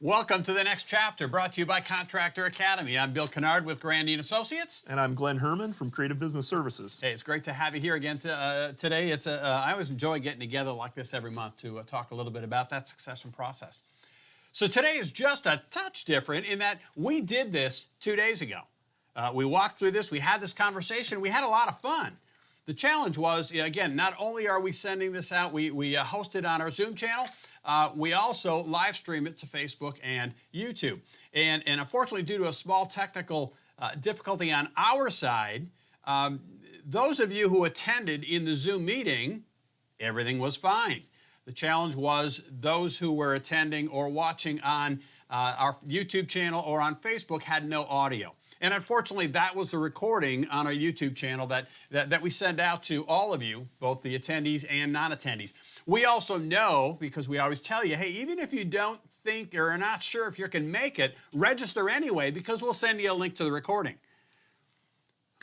Welcome to the next chapter, brought to you by Contractor Academy. I'm Bill Kennard with Grandine Associates. And I'm Glenn Herman from Creative Business Services. Hey, it's great to have you here again today. I always enjoy getting together like this every month to talk a little bit about that succession process. So today is just a touch different in that we did this 2 days ago. We walked through this, we had this conversation, we had a lot of fun. The challenge was, again, not only are we sending this out, we host it on our Zoom channel, we also live stream it to Facebook and YouTube. And unfortunately, due to a small technical difficulty on our side, those of you who attended in the Zoom meeting, everything was fine. The challenge was those who were attending or watching on our YouTube channel or on Facebook had no audio. And unfortunately, that was the recording on our YouTube channel that we send out to all of you, both the attendees and non-attendees. We also know, because we always tell you, hey, even if you don't think or are not sure if you can make it, register anyway, because we'll send you a link to the recording.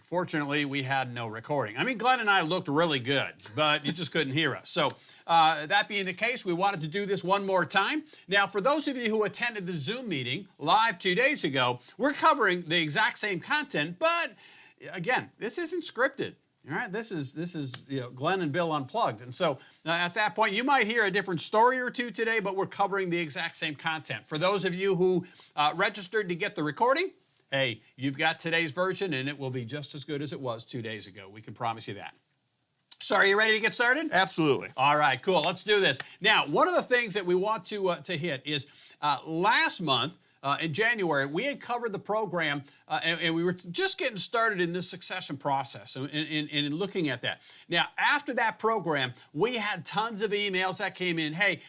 Fortunately, we had no recording. I mean, Glenn and I looked really good, but you just couldn't hear us. So that being the case, we wanted to do this one more time. Now, for those of you who attended the Zoom meeting live 2 days ago, we're covering the exact same content, but again, this isn't scripted. All right, this is Glenn and Bill Unplugged. And so at that point, you might hear a different story or two today, but we're covering the exact same content. For those of you who registered to get the recording, hey, you've got today's version, and it will be just as good as it was 2 days ago. We can promise you that. So are you ready to get started? Absolutely. All right, cool. Let's do this. Now, one of the things that we want to hit is last month, in January, we had covered the program, and we were just getting started in this succession process and looking at that. Now, after that program, we had tons of emails that came in. Hey,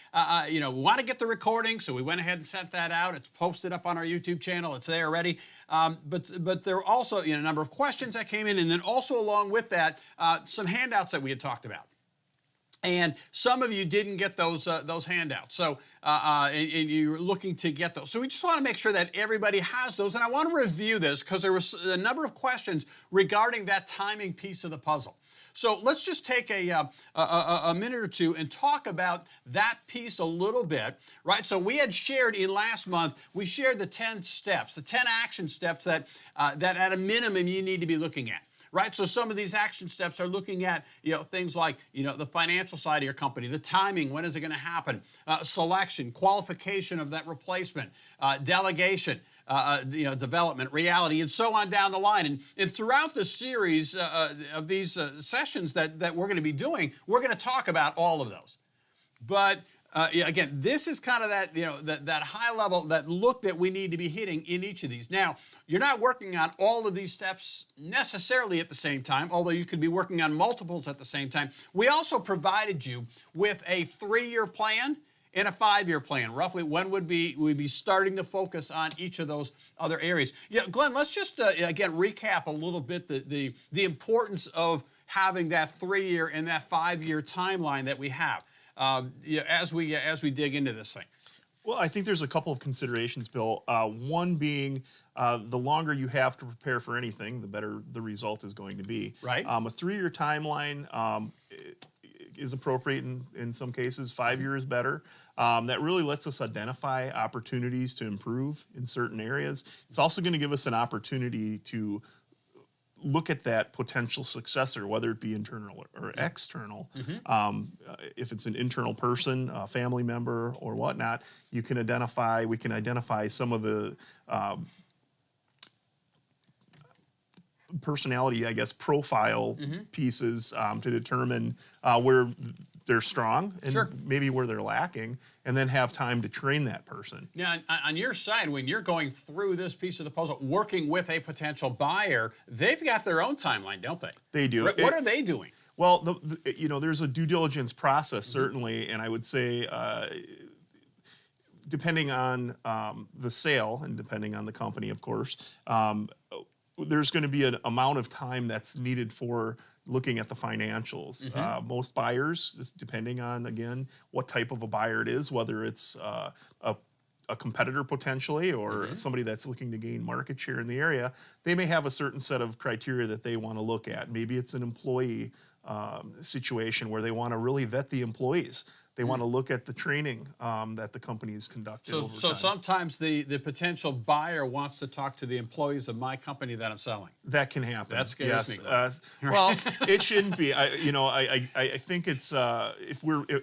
we want to get the recording, so we went ahead and sent that out. It's posted up on our YouTube channel. It's there already. But there were also a number of questions that came in, and then also along with that, some handouts that we had talked about. And some of you didn't get those handouts, so and you're looking to get those. So we just want to make sure that everybody has those, and I want to review this because there was a number of questions regarding that timing piece of the puzzle. So let's just take a minute or two and talk about that piece a little bit, right? So we had shared in last month, we shared the 10 steps, the 10 action steps that at a minimum you need to be looking at. Right, so some of these action steps are looking at things like the financial side of your company, the timing, when is it going to happen, selection, qualification of that replacement, delegation, development, reality, and so on down the line. And throughout the series of these sessions that we're going to be doing, we're going to talk about all of those. But again, this is kind of that high level, that look that we need to be hitting in each of these. Now, you're not working on all of these steps necessarily at the same time, although you could be working on multiples at the same time. We also provided you with a 3-year plan and a 5-year plan. Roughly, when would we be starting to focus on each of those other areas? Glenn, let's just again recap a little bit the importance of having that 3-year and that 5-year timeline that we have. As we dig into this thing. Well, I think there's a couple of considerations, Bill. One being the longer you have to prepare for anything, the better the result is going to be. Right. A 3-year timeline is appropriate in some cases. 5 years is better. That really lets us identify opportunities to improve in certain areas. It's also going to give us an opportunity to look at that potential successor, whether it be internal or external. Mm-hmm. If it's an internal person, a family member, or whatnot, we can identify some of the personality, profile pieces to determine where they're strong and maybe where they're lacking, and then have time to train that person. Now, on your side, when you're going through this piece of the puzzle, working with a potential buyer, they've got their own timeline, don't they? They do. What are they doing? Well, there's a due diligence process, certainly, and I would say depending on the sale and depending on the company, of course, there's going to be an amount of time that's needed for looking at the financials. Most buyers, just depending on, again, what type of a buyer it is, whether it's a competitor potentially or somebody that's looking to gain market share in the area, they may have a certain set of criteria that they want to look at. Maybe it's an employee situation where they want to really vet the employees. They want to look at the training that the company has conducted over So time. sometimes the potential buyer wants to talk to the employees of my company that I'm selling. That can happen. That scares me. Well, it shouldn't be. I think it's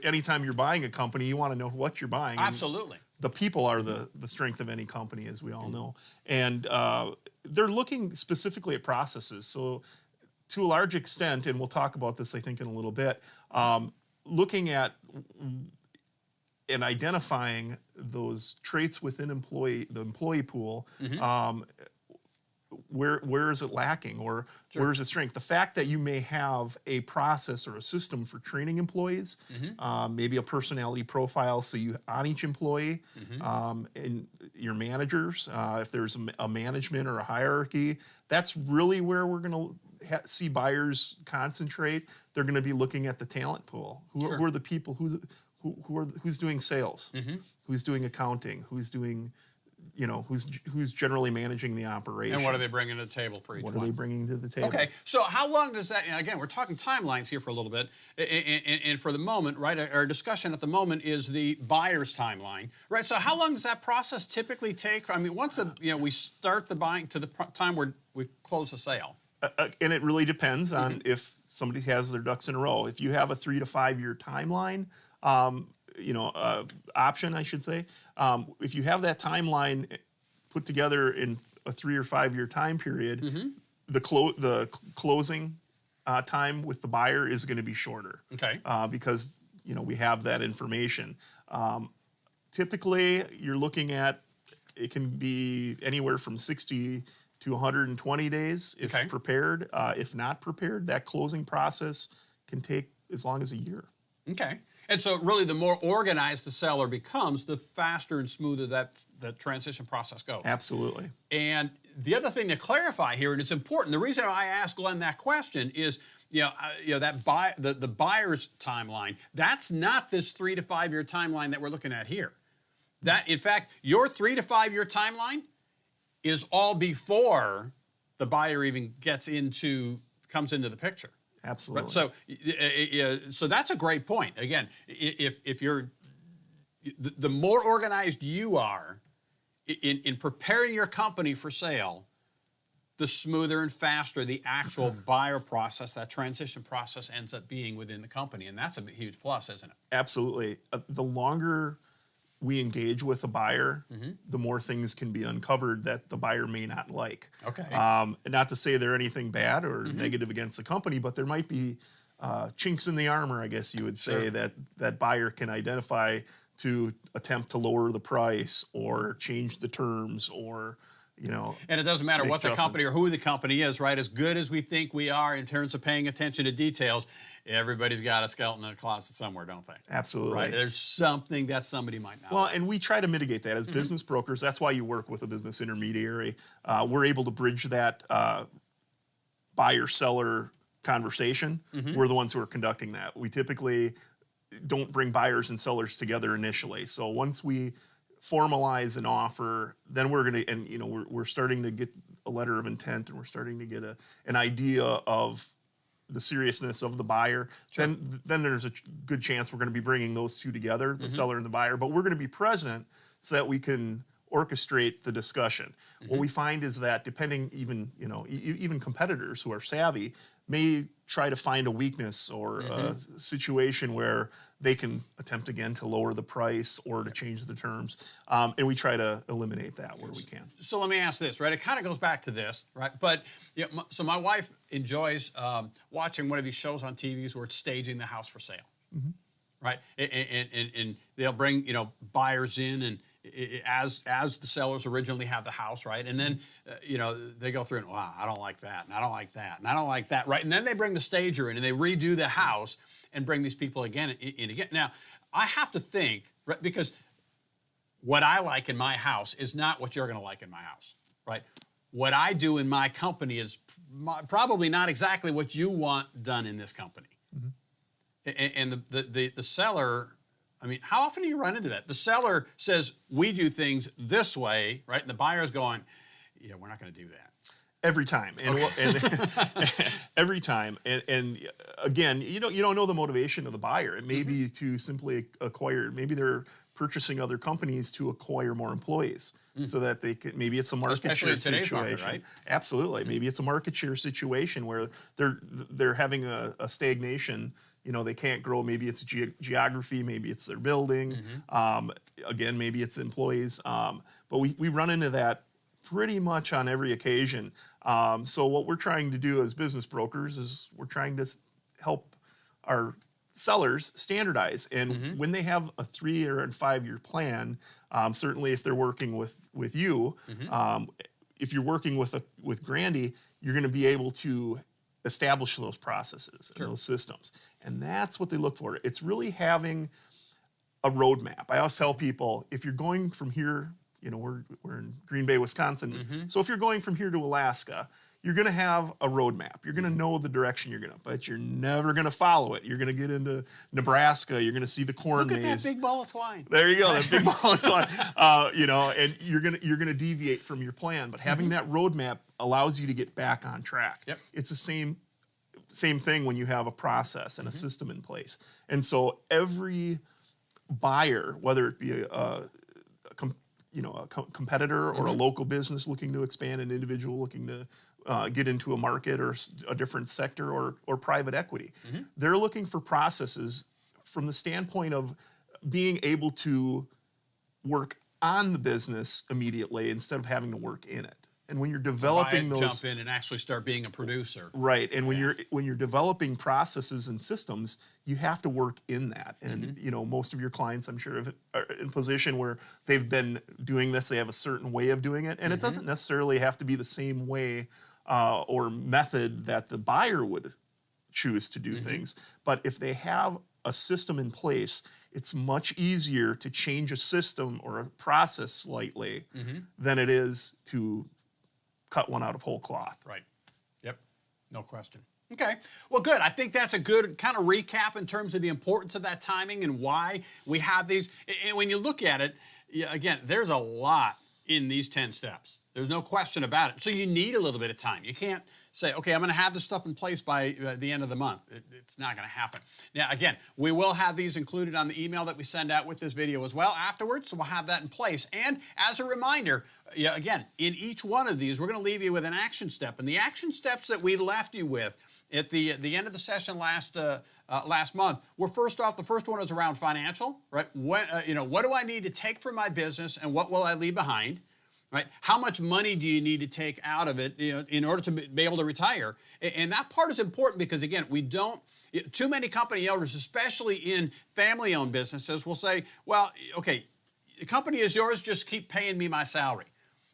anytime you're buying a company, you want to know what you're buying. Absolutely. The people are the strength of any company, as we all know, and they're looking specifically at processes. So, to a large extent, and we'll talk about this, I think, in a little bit, looking at and identifying those traits within the employee pool. Where is it lacking, or where is it strength? The fact that you may have a process or a system for training employees, maybe a personality profile, so you on each employee, and your managers, if there's a management or a hierarchy, that's really where we're going to see buyers concentrate. They're going to be looking at the talent pool. Who are the people who's doing sales, who's doing accounting, who's doing, who's generally managing the operation. And what are they bringing to the table for each one? What are they bringing to the table? Okay, so how long does that, and again, we're talking timelines here for a little bit, and for the moment, right, our discussion at the moment is the buyer's timeline, right? So how long does that process typically take? I mean, once we start the buying to the time where we close the sale. And it really depends on if somebody has their ducks in a row. If you have a 3 to 5 year timeline, option, I should say. If you have that timeline put together in a 3 or 5 year time period, the closing time with the buyer is going to be shorter. Okay. Because we have that information. Typically, you're looking at it can be anywhere from 60 to 120 days if prepared. If not prepared, that closing process can take as long as a year. Okay. And so really the more organized the seller becomes, the faster and smoother that the transition process goes. Absolutely. And the other thing to clarify here, and it's important, the reason I asked Glenn that question is, the buyer's timeline, that's not this 3 to 5 year timeline that we're looking at here. That, in fact, your 3 to 5 year timeline is all before the buyer even comes into the picture. Absolutely. So that's a great point. Again, if you're the more organized you are in preparing your company for sale, the smoother and faster the actual buyer process, that transition process, ends up being within the company, and that's a huge plus, isn't it? Absolutely. The longer we engage with a buyer, the more things can be uncovered that the buyer may not like. Okay. Not to say they're anything bad or negative against the company, but there might be chinks in the armor, I guess you would say, that buyer can identify to attempt to lower the price or change the terms or, And it doesn't matter what the company or who the company is, right? As good as we think we are in terms of paying attention to details, everybody's got a skeleton in a closet somewhere, don't they? Absolutely. Right? There's something that somebody might not. Well, and we try to mitigate that as business brokers. That's why you work with a business intermediary. We're able to bridge that buyer-seller conversation. We're the ones who are conducting that. We typically don't bring buyers and sellers together initially. So once we formalize an offer, then we're going to, and we're starting to get a letter of intent, and we're starting to get an idea of the seriousness of the buyer. Then there's a good chance we're going to be bringing those two together, the seller and the buyer. But we're going to be present so that we can orchestrate the discussion. What we find is that depending, even competitors who are savvy may try to find a weakness or a situation where they can attempt again to lower the price or to change the terms, and we try to eliminate that where we can. So let me ask this, right? It kind of goes back to this, right? But so my wife enjoys watching one of these shows on TVs where it's staging the house for sale, right? And they'll bring buyers in and as the sellers originally have the house, right? And then, they go through and, wow, I don't like that, and I don't like that, and I don't like that, right? And then they bring the stager in and they redo the house and bring these people again and again. Now, I have to think, right, because what I like in my house is not what you're going to like in my house, right? What I do in my company is probably not exactly what you want done in this company. And the seller, I mean, how often do you run into that? The seller says, we do things this way, right? And the buyer's going, yeah, we're not going to do that. Every time, and every time, and again, you don't know the motivation of the buyer. It may be to simply acquire. Maybe they're purchasing other companies to acquire more employees, so that they can. Maybe it's a market Especially share in today's situation. market, right? Absolutely. Maybe it's a market share situation where they're having a stagnation. They can't grow. Maybe it's geography. Maybe it's their building. Again, maybe it's employees. But we run into that pretty much on every occasion. So what we're trying to do as business brokers is we're trying to help our sellers standardize. And when they have a 3 or 5 year plan, certainly if they're working with you, if you're working with Grandy, you're going to be able to establish those processes and those systems. And that's what they look for. It's really having a roadmap. I always tell people, if you're going from here, we're in Green Bay, Wisconsin. So if you're going from here to Alaska, you're going to have a roadmap. You're going to know the direction but you're never going to follow it. You're going to get into Nebraska. You're going to see the corn maze. Look at that big ball of twine. There you go, that big ball of twine. And you're going to deviate from your plan. But having that roadmap allows you to get back on track. Yep. It's the same thing when you have a process and a system in place. And so every buyer, whether it be a competitor or a local business looking to expand, an individual looking to get into a market or a different sector or private equity. They're looking for processes from the standpoint of being able to work on the business immediately instead of having to work in it. And when you're developing those, jump in and actually start being a producer. Right. And when you're developing processes and systems, you have to work in that. And most of your clients, I'm sure, are in a position where they've been doing this. They have a certain way of doing it, and it doesn't necessarily have to be the same way or method that the buyer would choose to do things. But if they have a system in place, it's much easier to change a system or a process slightly than it is to cut one out of whole cloth. Right. Yep. No question. Okay. Well, good. I think that's a good kind of recap in terms of the importance of that timing and why we have these. And when you look at it, again, there's a lot in these 10 steps. There's no question about it. So you need a little bit of time. You can't say, okay, I'm going to have this stuff in place by the end of the month. It's not going to happen. Now, again, we will have these included on the email that we send out with this video as well afterwards, so we'll have that in place. And as a reminder, again, in each one of these, we're going to leave you with an action step. And the action steps that we left you with at the end of the session last month were, first off, the first one is around financial, right? What do I need to take from my business and what will I leave behind? Right? How much money do you need to take out of it, in order to be able to retire? And that part is important because, again, too many company owners, especially in family-owned businesses, will say, well, okay, the company is yours, just keep paying me my salary.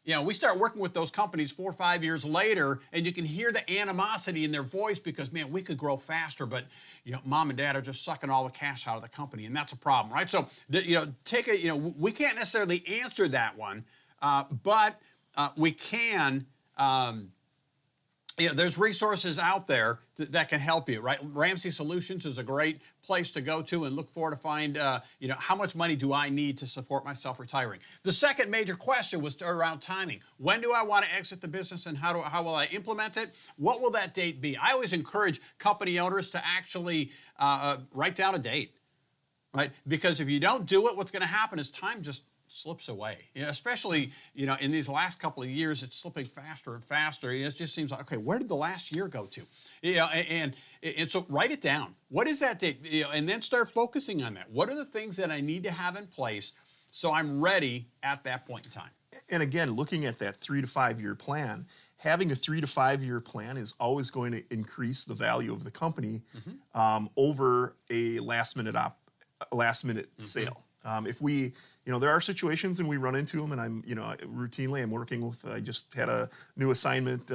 We start working with those companies 4 or 5 years later, and you can hear the animosity in their voice because, man, we could grow faster, but mom and dad are just sucking all the cash out of the company, and that's a problem, right? So, we can't necessarily answer that one. But we can, there's resources out there that can help you, right? Ramsey Solutions is a great place to go to and look for to find, how much money do I need to support myself retiring? The second major question was around timing. When do I want to exit the business and how will I implement it? What will that date be? I always encourage company owners to actually write down a date, right? Because if you don't do it, what's going to happen is time just slips away. Especially, in these last couple of years, it's slipping faster and faster. It just seems like, okay, where did the last year go to? And so write it down. What is that date? And then start focusing on that. What are the things that I need to have in place so I'm ready at that point in time? And again, looking at that 3 to 5 year plan, having a 3 to 5 year plan is always going to increase the value of the company over a last minute sale. If we, there are situations and we run into them, and I'm working with, I just had a new assignment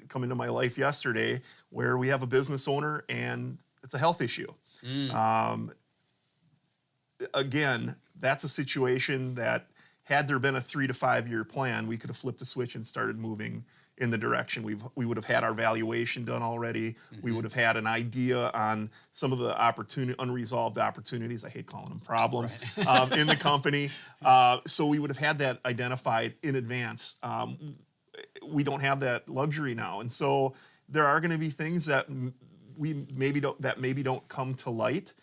come into my life yesterday where we have a business owner and it's a health issue. Again, that's a situation that had there been a 3 to 5 year plan, we could have flipped the switch and started moving in the direction. We would have had our valuation done already. We would have had an idea on some of the unresolved opportunities. I hate calling them problems in the company. So we would have had that identified in advance. we don't have that luxury now. And so there are going to be things that we maybe don't come to light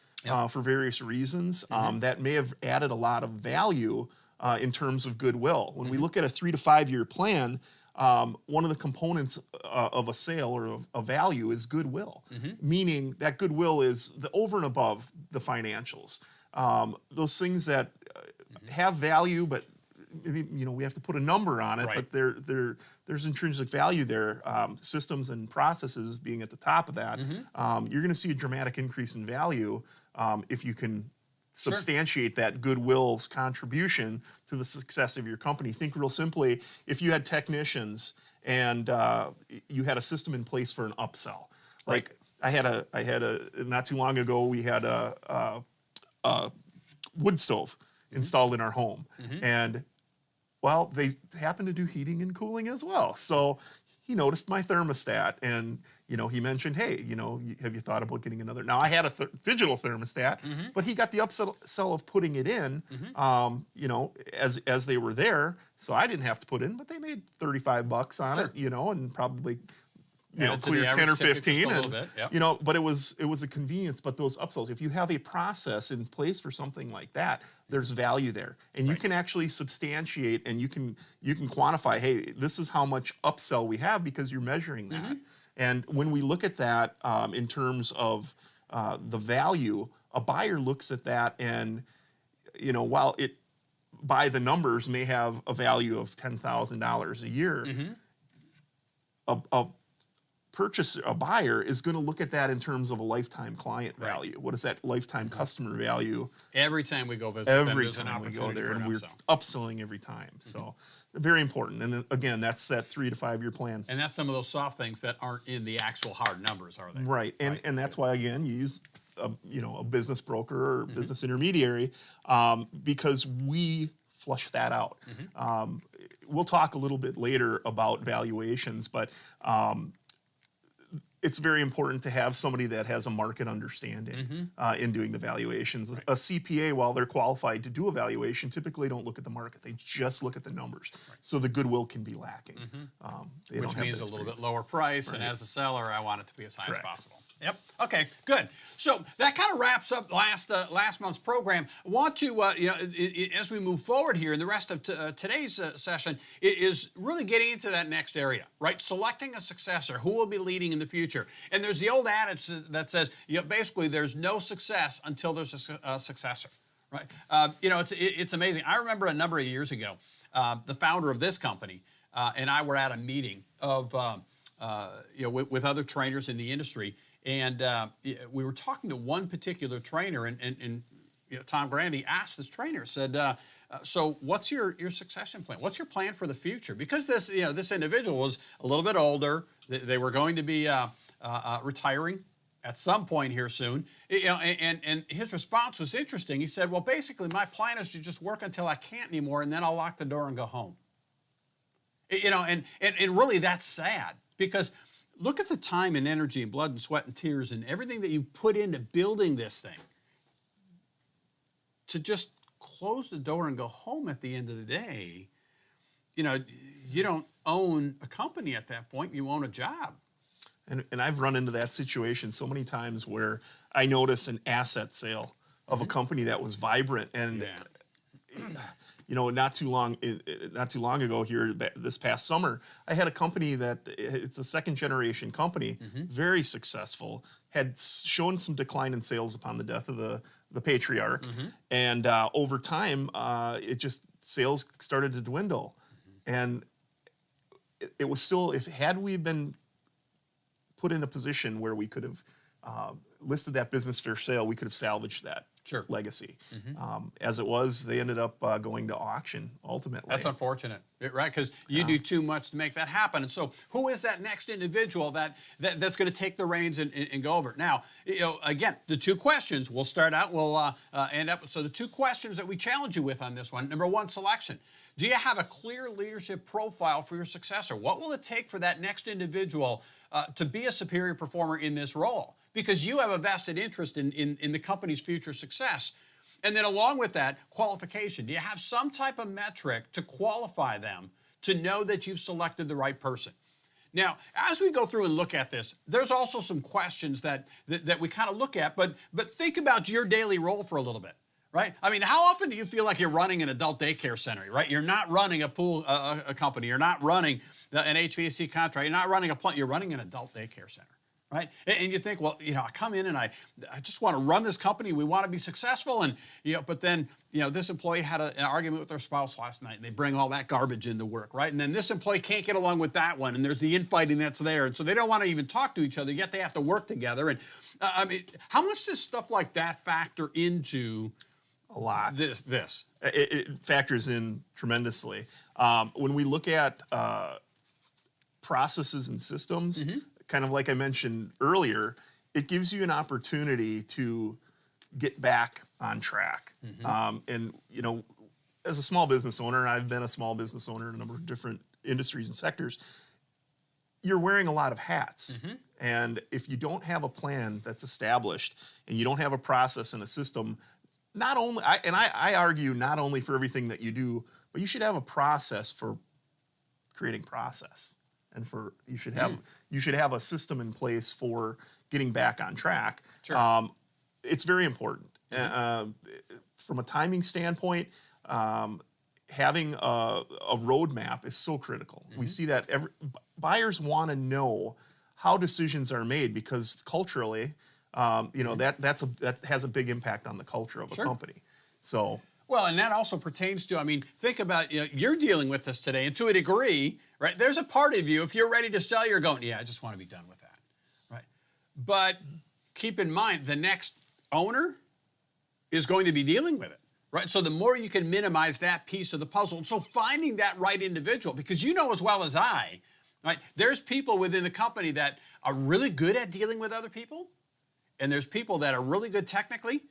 for various reasons that may have added a lot of value in terms of goodwill. When we look at a 3 to 5 year plan, one of the components of a sale or a value is goodwill, meaning that goodwill is the over and above the financials. Those things that have value, but we have to put a number on it, but there's intrinsic value there. Systems and processes being at the top of that, you're going to see a dramatic increase in value if you can substantiate that goodwill's contribution to the success of your company. Think real simply, if you had technicians and you had a system in place for an upsell. Like I had a not too long ago, we had a wood stove installed in our home. And well, they happen to do heating and cooling as well. So he noticed my thermostat and, he mentioned, hey, have you thought about getting another? Now I had a digital thermostat, but he got the upsell of putting it in, as they were there. So I didn't have to put in, but they made $35 on it, and probably, clear 10 or 15, and, but it was a convenience. But those upsells, if you have a process in place for something like that, there's value there, and you can actually substantiate and you can quantify. Hey, this is how much upsell we have because you're measuring that. And when we look at that in terms of the value, a buyer looks at that, and while it by the numbers may have a value of $10,000 a year, a buyer is going to look at that in terms of a lifetime client value. What is that lifetime customer value? Every time we go visit them, there's an time we opportunity go there, for and we're upselling every time. So very important. And then, again, that's that 3 to 5 year plan. And that's some of those soft things that aren't in the actual hard numbers, are they? Right. And that's why, again, you use a business broker or business intermediary because we flush that out. We'll talk a little bit later about valuations, but it's very important to have somebody that has a market understanding in doing the valuations. A CPA, while they're qualified to do a valuation, typically don't look at the market. They just look at the numbers. So the goodwill can be lacking. Which means a little bit lower price, and as a seller, I want it to be as high as possible. Yep. Okay. Good. So that kind of wraps up last month's program. I want to, as we move forward here in the rest of today's session, is really getting into that next area, right? Selecting a successor, who will be leading in the future. And there's the old adage that says, basically, there's no success until there's a successor, right? It's amazing. I remember a number of years ago, the founder of this company and I were at a meeting of, with other trainers in the industry. And we were talking to one particular trainer, and Tom Grandy asked this trainer, said, so what's your succession plan? What's your plan for the future? Because this individual was a little bit older. They were going to be retiring at some point here soon. And his response was interesting. He said, well, basically, my plan is to just work until I can't anymore, and then I'll lock the door and go home. And really that's sad, because look at the time and energy and blood and sweat and tears and everything that you put into building this thing. To just close the door and go home at the end of the day, you don't own a company at that point. You own a job. And I've run into that situation so many times where I notice an asset sale of a company that was vibrant and not too long ago here, this past summer, I had a company that it's a second generation company, very successful, had shown some decline in sales upon the death of the patriarch, and over time, sales started to dwindle, and it was still, had we been put in a position where we could have listed that business for sale, we could have salvaged that legacy. As it was, they ended up going to auction ultimately. That's unfortunate, right? Because you do too much to make that happen. And so who is that next individual that's going to take the reins and go over it? Now, again, the two questions, we'll start out, we'll end up. So the two questions that we challenge you with on this one, number one, selection. Do you have a clear leadership profile for your successor? What will it take for that next individual to be a superior performer in this role? Because you have a vested interest in the company's future success. And then along with that, qualification. Do you have some type of metric to qualify them to know that you've selected the right person. Now, as we go through and look at this, there's also some questions that we kind of look at, but think about your daily role for a little bit, right? I mean, how often do you feel like you're running an adult daycare center, right? You're not running a pool a company. You're not running an HVAC contract. You're not running a plant. You're running an adult daycare center, right? And you think, well, I come in and I just want to run this company. We want to be successful. And, but then, this employee had an argument with their spouse last night and they bring all that garbage into work, right? And then this employee can't get along with that one and there's the infighting that's there. And so they don't want to even talk to each other, yet they have to work together. And I mean, how much does stuff like that factor into a lot? This? It factors in tremendously. When we look at processes and systems, kind of like I mentioned earlier, it gives you an opportunity to get back on track. And, as a small business owner, and I've been a small business owner in a number of different industries and sectors, you're wearing a lot of hats. And if you don't have a plan that's established and you don't have a process and a system, I argue not only for everything that you do, but you should have a process for creating process. And you should have a system in place for getting back on track. Sure. It's very important. From a timing standpoint, having a roadmap is so critical. We see that buyers want to know how decisions are made because culturally, that has a big impact on the culture of a company. So. Well, and that also pertains to, think about, you're dealing with this today, and to a degree, right, there's a part of you, if you're ready to sell, you're going, I just want to be done with that, right? But keep in mind, the next owner is going to be dealing with it, right? So the more you can minimize that piece of the puzzle, so finding that right individual, because you know as well as I, right, there's people within the company that are really good at dealing with other people, and there's people that are really good technically,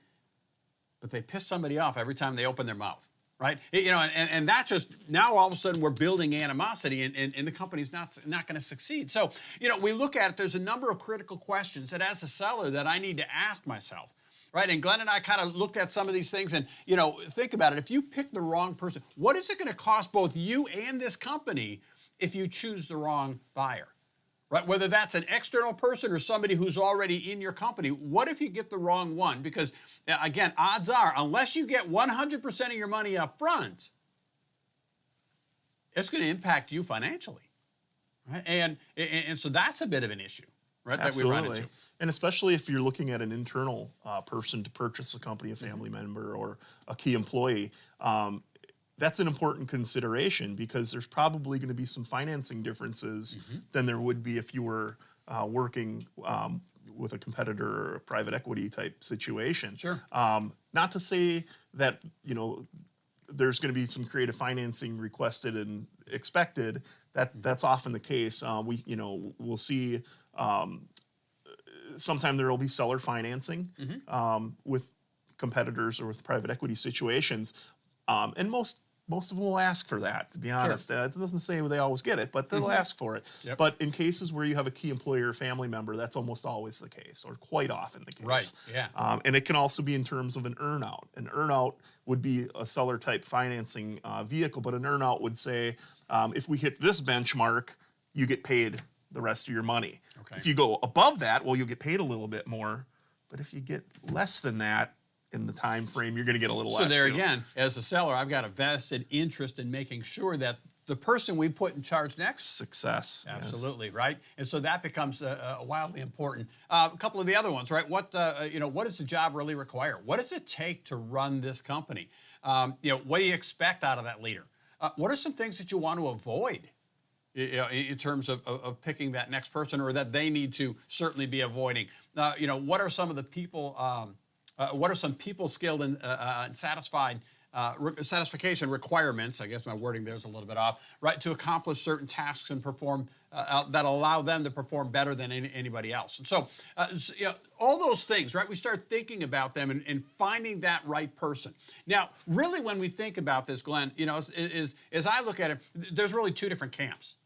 but they piss somebody off every time they open their mouth, right? And that just, now all of a sudden we're building animosity and the company's not going to succeed. So, we look at it, there's a number of critical questions that as a seller that I need to ask myself, right? And Glenn and I kind of looked at some of these things and, think about it. If you pick the wrong person, what is it going to cost both you and this company if you choose the wrong buyer? Right? Whether that's an external person or somebody who's already in your company, what if you get the wrong one? Because, again, odds are, unless you get 100% of your money up front, it's going to impact you financially. Right? And so that's a bit of an issue, right, Absolutely. That we run into. And especially if you're looking at an internal person to purchase a company, a family member, or a key employee, that's an important consideration because there's probably going to be some financing differences than there would be if you were working with a competitor or a private equity type situation. Sure. Not to say that, there's going to be some creative financing requested and expected. That's often the case. We'll see sometime there will be seller financing with competitors or with private equity situations. And most of them will ask for that, to be honest. It doesn't say they always get it, but they'll ask for it. Yep. But in cases where you have a key employee or family member, that's almost always the case, or quite often the case. Right, yeah. And it can also be in terms of an earnout. An earnout would be a seller-type financing vehicle, but an earnout would say, if we hit this benchmark, you get paid the rest of your money. Okay. If you go above that, well, you'll get paid a little bit more. But if you get less than that, in the time frame, you're going to get a little less. So there again, as a seller, I've got a vested interest in making sure that the person we put in charge next. Success. Absolutely, yes. Right? And so that becomes wildly important. A couple of the other ones, right? What does the job really require? What does it take to run this company? What do you expect out of that leader? What are some things that you want to avoid in terms of picking that next person, or that they need to certainly be avoiding? What are some of the people... what are some people skilled and satisfaction requirements, I guess my wording there is a little bit off, right, to accomplish certain tasks and perform, that allow them to perform better than anybody else. And so, all those things, right, we start thinking about them and finding that right person. Now, really when we think about this, Glenn, as I look at it, there's really two different camps.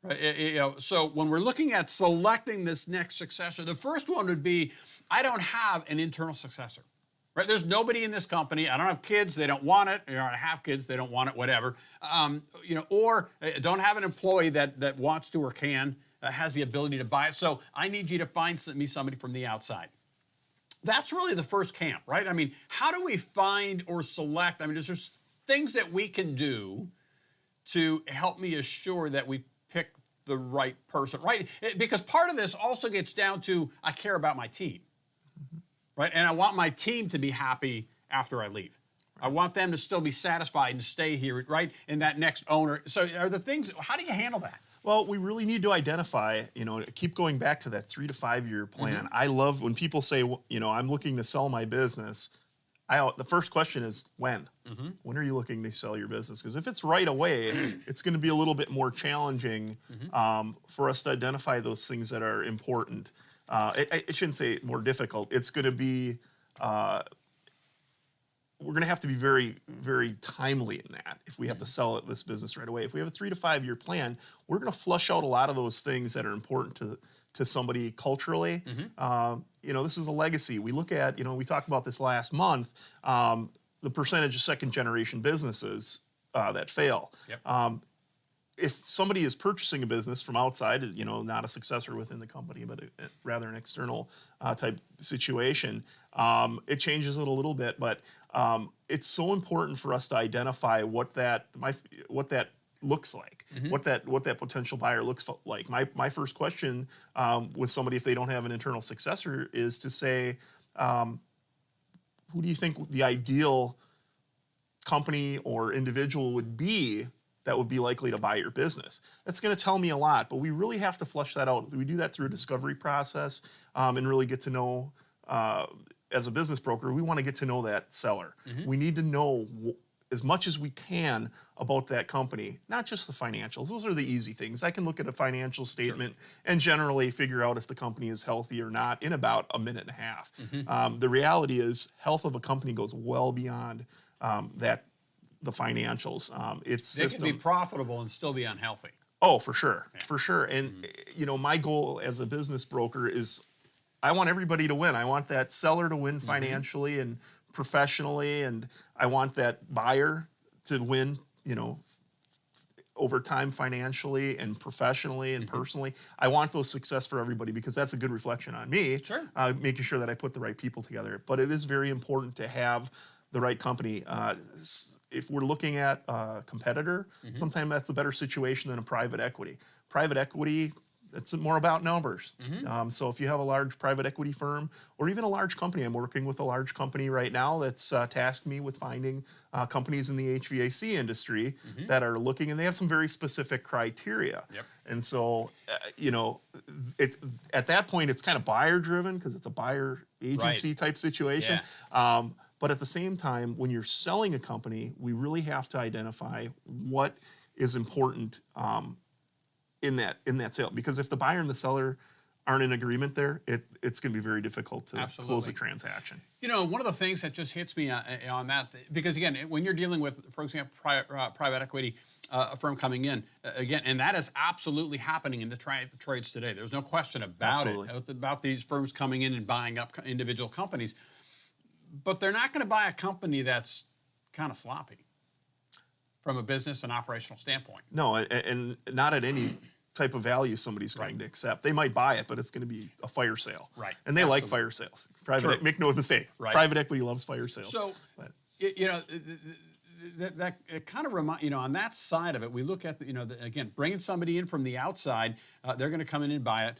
Right? So when we're looking at selecting this next successor, the first one would be, I don't have an internal successor. right? There's nobody in this company. I don't have kids. They don't want it. I have kids. They don't want it, whatever. Or don't have an employee that wants to or can, has the ability to buy it. So I need you to find me somebody from the outside. That's really the first camp, right? I mean, how do we find or select? I mean, there's just things that we can do to help me assure that we pick the right person, right? Because part of this also gets down to I care about my team, right? And I want my team to be happy after I leave. I want them to still be satisfied and stay here, right? And that next owner. So are the things, how do you handle that? Well, we really need to identify, keep going back to that 3 to 5 year plan. I love when people say, I'm looking to sell my business. The first question is when? When are you looking to sell your business? Because if it's right away, it's going to be a little bit more challenging for us to identify those things that are important. I shouldn't say more difficult. It's going to be, we're going to have to be very, very timely in that if we have to sell this business right away. If we have a 3 to 5 year plan, we're going to flush out a lot of those things that are important to somebody culturally. This is a legacy. We look at, we talked about this last month, the percentage of second generation businesses that fail. Yep. If somebody is purchasing a business from outside, not a successor within the company, but rather an external type situation, it changes it a little bit. But it's so important for us to identify what that looks like, what that potential buyer looks like. My first question with somebody, if they don't have an internal successor, is to say, who do you think the ideal company or individual would be that would be likely to buy your business? That's going to tell me a lot, but we really have to flush that out. We do that through a discovery process and really get to know, as a business broker, we want to get to know that seller. We need to know as much as we can about that company, not just the financials. Those are the easy things. I can look at a financial statement and generally figure out if the company is healthy or not in about a minute and a half. The reality is health of a company goes well beyond the financials. They can be profitable and still be unhealthy. Oh, for sure, for sure. And my goal as a business broker is I want everybody to win. I want that seller to win financially and professionally, and I want that buyer to win, over time financially and professionally and personally. I want those success for everybody because that's a good reflection on me. Sure. Making sure that I put the right people together. But it is very important to have the right company. If we're looking at a competitor, sometimes that's a better situation than a private equity. Private equity, it's more about numbers. So if you have a large private equity firm or even a large company, I'm working with a large company right now that's tasked me with finding companies in the HVAC industry that are looking, and they have some very specific criteria. Yep. And so, at that point, it's kind of buyer driven because it's a buyer agency type situation. Yeah. But at the same time, when you're selling a company, we really have to identify what is important in that sale. Because if the buyer and the seller aren't in agreement there, it's going to be very difficult to close a transaction. One of the things that just hits me on that, because again, when you're dealing with, for example, private equity, a firm coming in, again, and that is absolutely happening in the trades today. There's no question about it, about these firms coming in and buying up individual companies. But they're not going to buy a company that's kind of sloppy from a business and operational standpoint. No, and not at any type of value somebody's going to accept. They might buy it, but it's going to be a fire sale. Right. And they like fire sales. Make no mistake. Right. Private equity loves fire sales. So, that it kind of reminds, on that side of it, we look at, again, bringing somebody in from the outside, they're going to come in and buy it.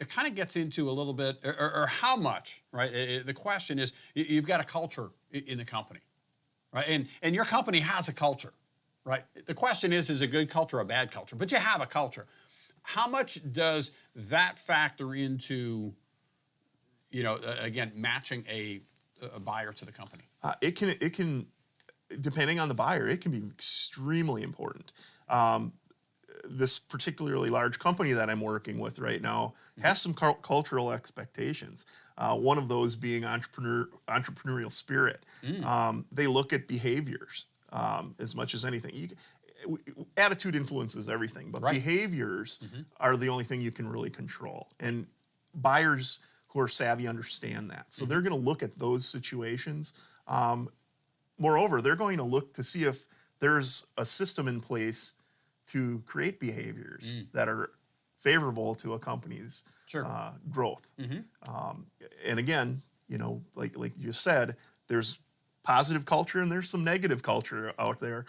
It kind of gets into a little bit, or how much, right? The question is, you've got a culture in the company, right? And your company has a culture, right? The question is it a good culture or a bad culture? But you have a culture. How much does that factor into, again, matching a buyer to the company? It can, depending on the buyer, it can be extremely important. This particularly large company that I'm working with right now has some cultural expectations. One of those being entrepreneurial spirit. They look at behaviors as much as anything. Attitude influences everything, but behaviors are the only thing you can really control. And buyers who are savvy understand that. So they're going to look at those situations. Moreover, they're going to look to see if there's a system in place to create behaviors that are favorable to a company's growth. And again, you know, like you said, there's positive culture and there's some negative culture out there.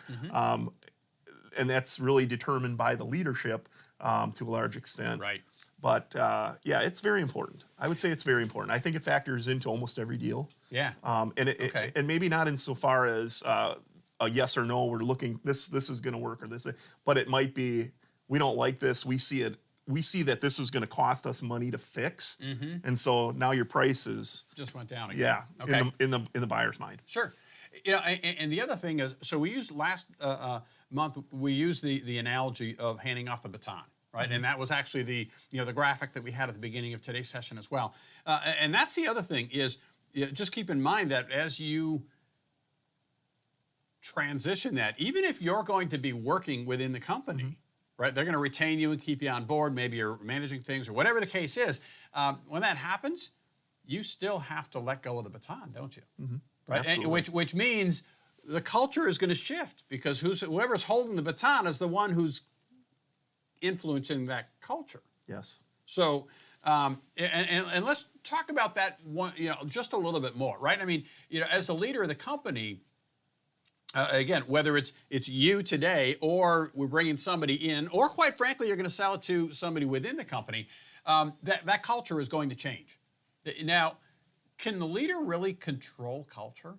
And that's really determined by the leadership to a large extent. Right. But yeah, it's very important. I would say it's very important. I think it factors into almost every deal. Yeah. And maybe not insofar as a yes or no, we're looking, this is going to work or this, but it might be, we don't like this, we see that this is going to cost us money to fix, and so now your prices just went down again. Yeah, Okay. in the buyer's mind. Sure. You know, and the other thing is, so we used last month, we used the analogy of handing off the baton, right? And that was actually the graphic that we had at the beginning of today's session as well. And that's the other thing is, just keep in mind that as you transition that, even if you're going to be working within the company, right? They're going to retain you and keep you on board. Maybe you're managing things or whatever the case is. When that happens, you still have to let go of the baton, don't you? Right? And, which means the culture is going to shift because whoever's holding the baton is the one who's influencing that culture. Yes. So, and let's talk about that one, just a little bit more, right? I mean, as the leader of the company, again, whether it's you today or we're bringing somebody in, or quite frankly, you're going to sell it to somebody within the company, that culture is going to change. Now, can the leader really control culture?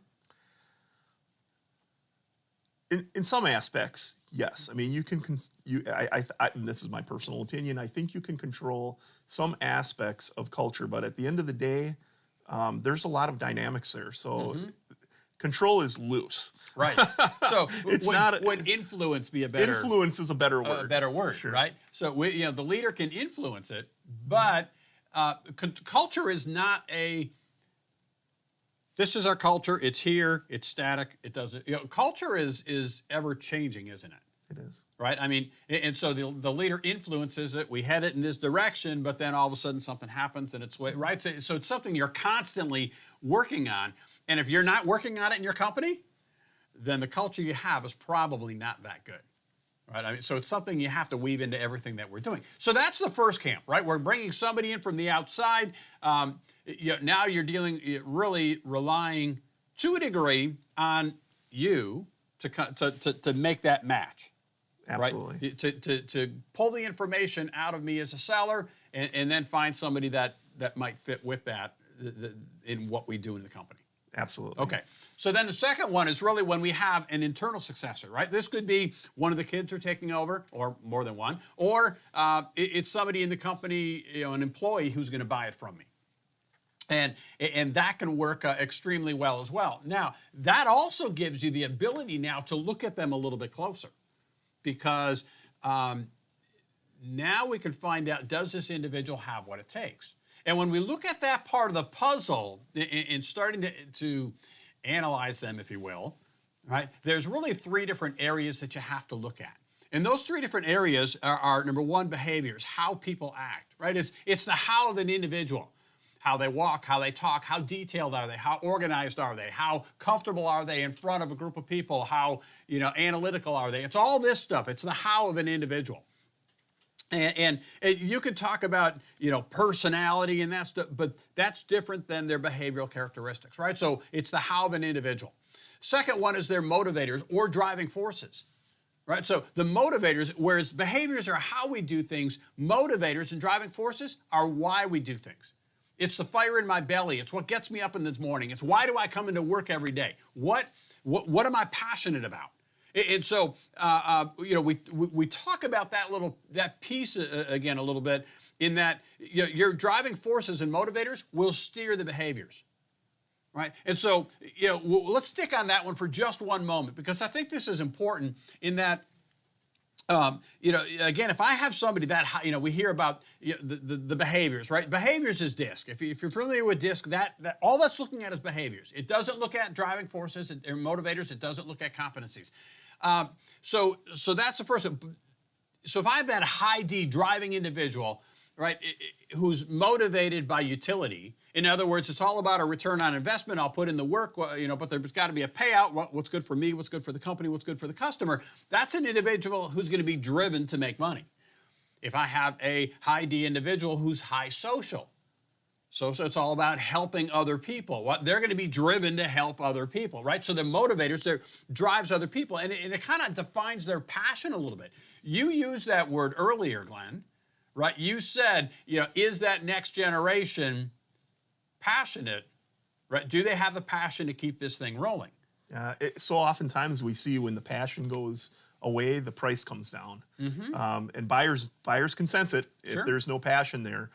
In some aspects, yes. I mean, you can. This is my personal opinion. I think you can control some aspects of culture, but at the end of the day, there's a lot of dynamics there. So. Control is loose. Right. So would influence be a better... Influence is a better word. A better word, sure. Right? So the leader can influence it, but culture is not a... This is our culture. It's here. It's static. It doesn't... culture is ever-changing, isn't it? It is. Right? I mean, and so the leader influences it. We head it in this direction, but then all of a sudden something happens and it's... Right? So it's something you're constantly working on. And if you're not working on it in your company, then the culture you have is probably not that good, right? I mean, so it's something you have to weave into everything that we're doing. So that's the first camp, right? We're bringing somebody in from the outside. Now you're really relying to a degree on you to make that match. Absolutely. Right? To pull the information out of me as a seller and then find somebody that might fit with that in what we do in the company. Absolutely. Okay. So then the second one is really when we have an internal successor, right? This could be one of the kids are taking over, or more than one, or it's somebody in the company, an employee who's going to buy it from me. And that can work extremely well as well. Now, that also gives you the ability now to look at them a little bit closer because now we can find out, does this individual have what it takes? And when we look at that part of the puzzle and starting to analyze them, if you will, right, there's really three different areas that you have to look at. And those three different areas are number one, behaviors, how people act, right? It's the how of an individual, how they walk, how they talk, how detailed are they, how organized are they, how comfortable are they in front of a group of people, how analytical are they. It's all this stuff. It's the how of an individual. And you could talk about, personality and but that's different than their behavioral characteristics, right? So it's the how of an individual. Second one is their motivators or driving forces, right? So the motivators, whereas behaviors are how we do things, motivators and driving forces are why we do things. It's the fire in my belly. It's what gets me up in the morning. It's why do I come into work every day? What am I passionate about? And so, we talk about that piece again a little bit in that your driving forces and motivators will steer the behaviors, right? And so, let's stick on that one for just one moment because I think this is important in that, again, if I have somebody that, we hear about the behaviors, right? Behaviors is DISC. If you're familiar with DISC, that all that's looking at is behaviors. It doesn't look at driving forces and motivators. It doesn't look at competencies. So that's the first one. So if I have that high D driving individual, right, who's motivated by utility. In other words, it's all about a return on investment. I'll put in the work, but there's got to be a payout. What's good for me? What's good for the company? What's good for the customer? That's an individual who's going to be driven to make money. If I have a high D individual who's high social, so it's all about helping other people. They're going to be driven to help other people, right? So the motivators, they're drives other people, and it kind of defines their passion a little bit. You used that word earlier, Glenn, right? You said, is that next generation passionate, right? Do they have the passion to keep this thing rolling? So oftentimes we see when the passion goes away, the price comes down, and buyers can sense it if there's no passion there.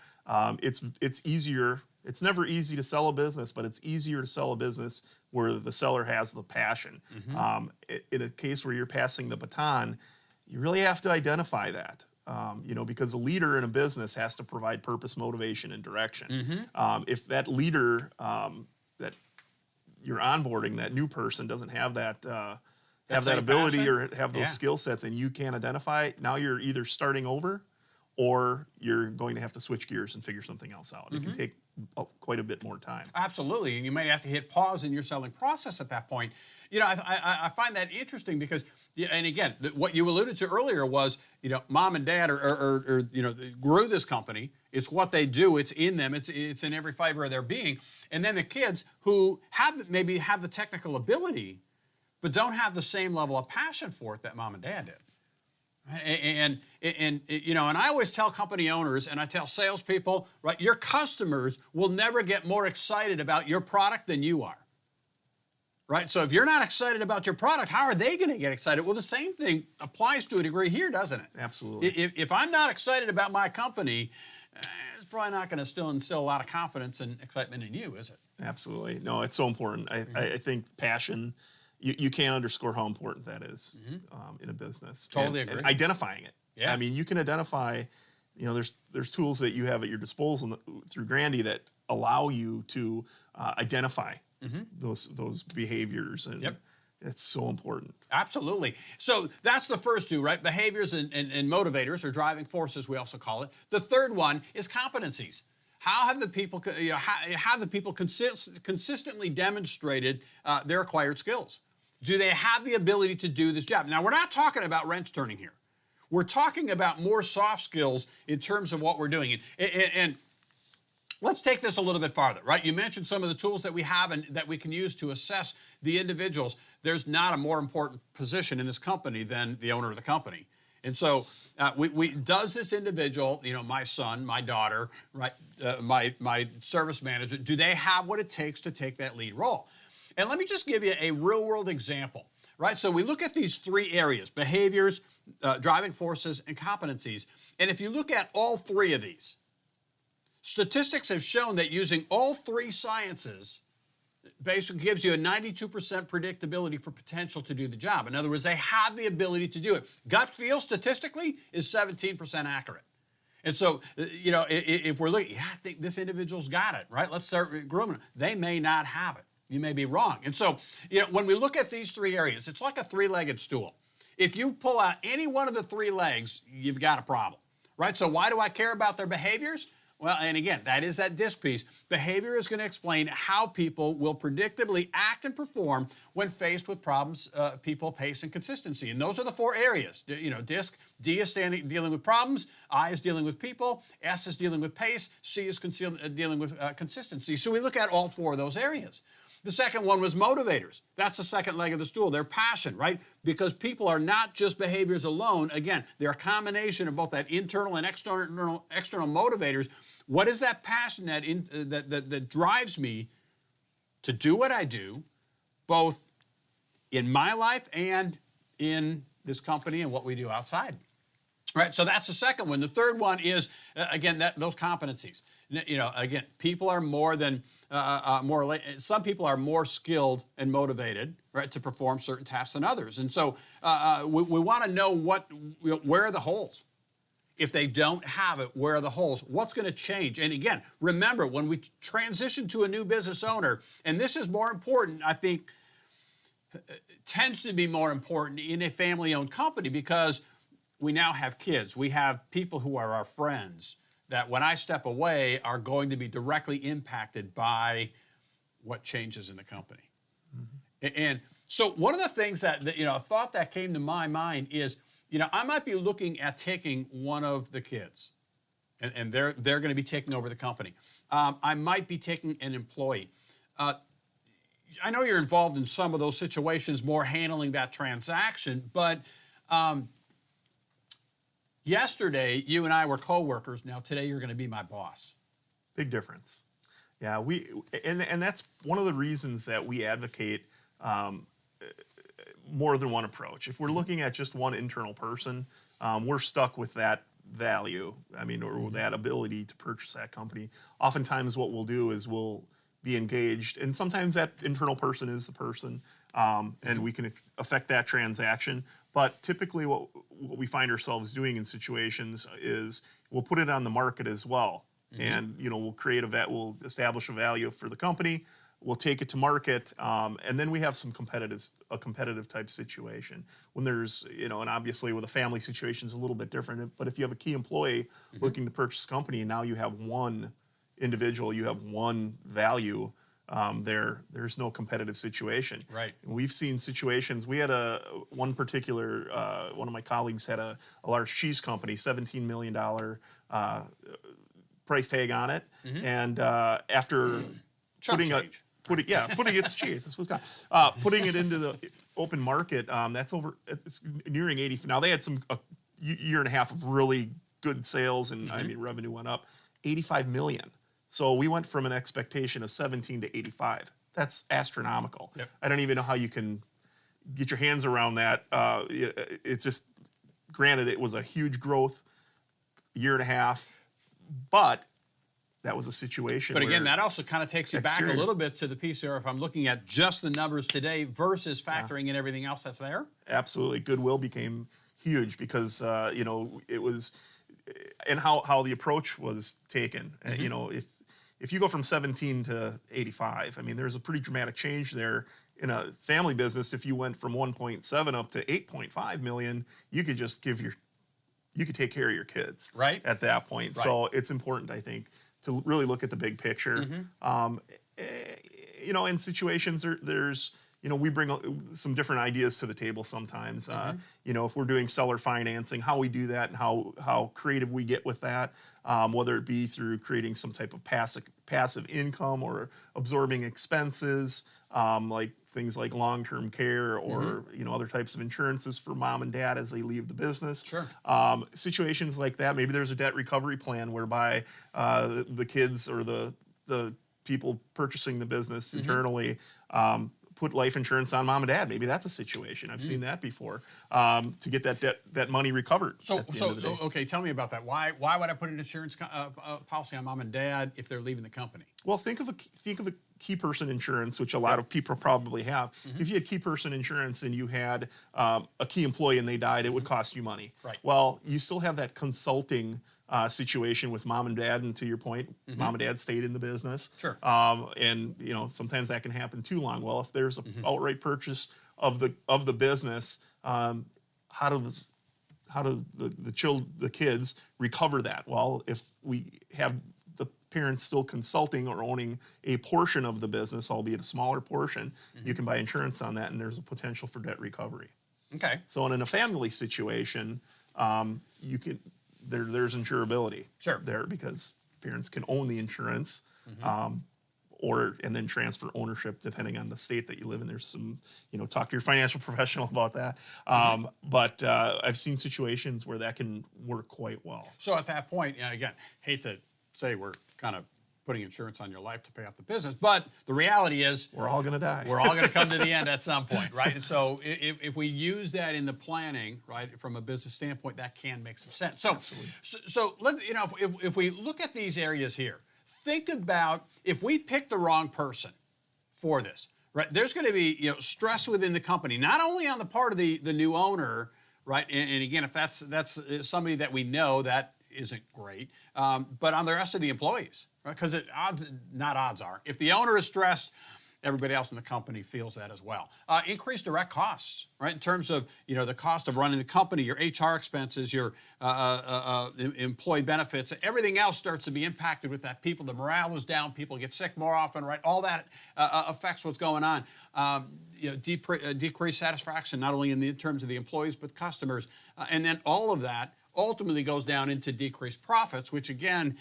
It's easier. It's never easy to sell a business, but it's easier to sell a business where the seller has the passion. In a case where you're passing the baton, you really have to identify that. Because a leader in a business has to provide purpose, motivation, and direction. If that leader that you're onboarding, that new person, doesn't have that ability passion, or have those skill sets, and you can't identify it, now you're either starting over or you're going to have to switch gears and figure something else out. It can take quite a bit more time. Absolutely, and you may have to hit pause in your selling process at that point. I find that interesting because, and again, what you alluded to earlier was, mom and dad grew this company. It's what they do. It's in them. It's in every fiber of their being. And then the kids who maybe have the technical ability, but don't have the same level of passion for it that mom and dad did. And I always tell company owners, and I tell salespeople, right, your customers will never get more excited about your product than you are. Right? So if you're not excited about your product, how are they going to get excited? Well, the same thing applies to a degree here, doesn't it? Absolutely. If I'm not excited about my company, it's probably not going to still instill a lot of confidence and excitement in you, is it? Absolutely. No, it's so important. I think passion, you can't underscore how important that is in a business. Totally agree. And identifying it. Yeah. I mean, you can identify, there's tools that you have at your disposal through Grandy that allow you to identify those behaviors, and it's so important. Absolutely. So that's the first two, right? Behaviors and motivators, or driving forces, we also call it. The third one is competencies. How have the people, consistently demonstrated their acquired skills? Do they have the ability to do this job? Now, we're not talking about wrench turning here. We're talking about more soft skills in terms of what we're doing. And let's take this a little bit farther, right? You mentioned some of the tools that we have and that we can use to assess the individuals. There's not a more important position in this company than the owner of the company. And so does this individual, my son, my daughter, right, my service manager, do they have what it takes to take that lead role? And let me just give you a real-world example, right? So we look at these three areas: behaviors, driving forces, and competencies. And if you look at all three of these, statistics have shown that using all three sciences basically gives you a 92% predictability for potential to do the job. In other words, they have the ability to do it. Gut feel statistically is 17% accurate. And so, if we're looking, I think this individual's got it, right? Let's start grooming them. They may not have it. You may be wrong. And so, when we look at these three areas, it's like a three-legged stool. If you pull out any one of the three legs, you've got a problem, right? So why do I care about their behaviors? Well, and again, that is that disc piece. Behavior is going to explain how people will predictably act and perform when faced with problems, people, pace, and consistency. And those are the four areas. Disc, D is dealing with problems, I is dealing with people, S is dealing with pace, C is dealing with consistency. So we look at all four of those areas. The second one was motivators. That's the second leg of the stool. They're passion, right? Because people are not just behaviors alone. Again, they're a combination of both that internal and external motivators. What is that passion that drives me to do what I do, both in my life and in this company and what we do outside? Right, so that's the second one. The third one is, again, those competencies. Again, people are some people are more skilled and motivated, right, to perform certain tasks than others. And so we want to know where are the holes? If they don't have it, where are the holes? What's going to change? And again, remember, when we transition to a new business owner, and this is more important, I think, tends to be more important in a family-owned company, because we now have kids. We have people who are our friends that when I step away are going to be directly impacted by what changes in the company. And so one of the things that a thought that came to my mind is, I might be looking at taking one of the kids, and they're going to be taking over the company. I might be taking an employee. I know you're involved in some of those situations, more handling that transaction, but yesterday you and I were coworkers. Now today you're going to be my boss. Big difference. Yeah, and that's one of the reasons that we advocate more than one approach. If we're looking at just one internal person, we're stuck with that value. Or that ability to purchase that company. Oftentimes, what we'll do is we'll be engaged, and sometimes that internal person is the person, and we can affect that transaction. But typically, what we find ourselves doing in situations is we'll put it on the market as well. And we'll we'll establish a value for the company. We'll take it to market, and then we have a competitive type situation. When there's and obviously with a family situation is a little bit different. But if you have a key employee looking to purchase a company, and now you have one individual, you have one value. There's no competitive situation. Right. And we've seen situations. We had one particular one of my colleagues had a large cheese company, $17 million price tag on it, and after putting its cheese. This was gone. Putting it into the open market. It's nearing 80. Now they had a year and a half of really good sales, and revenue went up 85 million. So we went from an expectation of 17 to 85. That's astronomical. Yep. I don't even know how you can get your hands around that. It's just, granted, it was a huge growth, year and a half, but that was a situation. But again, that also kind of takes you back a little bit to the piece there. If I'm looking at just the numbers today versus factoring in everything else that's there. Absolutely, goodwill became huge because it was, and how the approach was taken. If you go from 17 to 85, there's a pretty dramatic change there. In a family business, if you went from 1.7 up to 8.5 million, you could just you could take care of your kids at that point. Right. So it's important, I think, to really look at the big picture. In situations, there's we bring some different ideas to the table sometimes. If we're doing seller financing, how we do that and how creative we get with that, whether it be through creating some type of passive income or absorbing expenses, like things like long-term care or other types of insurances for mom and dad as they leave the business. Sure. Situations like that. Maybe there's a debt recovery plan whereby the kids or the people purchasing the business internally put life insurance on mom and dad. Maybe that's a situation. I've seen that before, to get that money recovered. So okay, tell me about that. Why would I put an insurance policy on mom and dad if they're leaving the company? Well, think of a key person insurance, which a lot of people probably have. If you had key person insurance and you had a key employee and they died, it would cost you money. Right. Well, you still have that consulting situation with mom and dad, and to your point, mom and dad stayed in the business. Sure. And sometimes that can happen too long. Well, if there's an outright purchase of the business, how do the kids recover that? Well, if we have the parents still consulting or owning a portion of the business, albeit a smaller portion, you can buy insurance on that, and there's a potential for debt recovery. Okay. So in a family situation, you can. There's insurability there because parents can own the insurance, and then transfer ownership depending on the state that you live in. There's some, talk to your financial professional about that. But I've seen situations where that can work quite well. So at that point, again, hate to say we're kind of putting insurance on your life to pay off the business, but the reality is we're all going to die. We're all going to come to the end at some point, right? And so if we use that in the planning, right, from a business standpoint, that can make some sense. So, Absolutely. so let if we look at these areas here, think about if we pick the wrong person for this, right? There's going to be stress within the company, not only on the part of the new owner, right? And again, if that's somebody that we know, that isn't great, but on the rest of the employees, right? Because odds are, if the owner is stressed, everybody else in the company feels that as well. Increased direct costs, right? In terms of, the cost of running the company, your HR expenses, your employee benefits, everything else starts to be impacted with that. The morale is down, people get sick more often, right? All that affects what's going on. Decreased satisfaction, not only in terms of the employees, but customers. And then all of that ultimately goes down into decreased profits, which again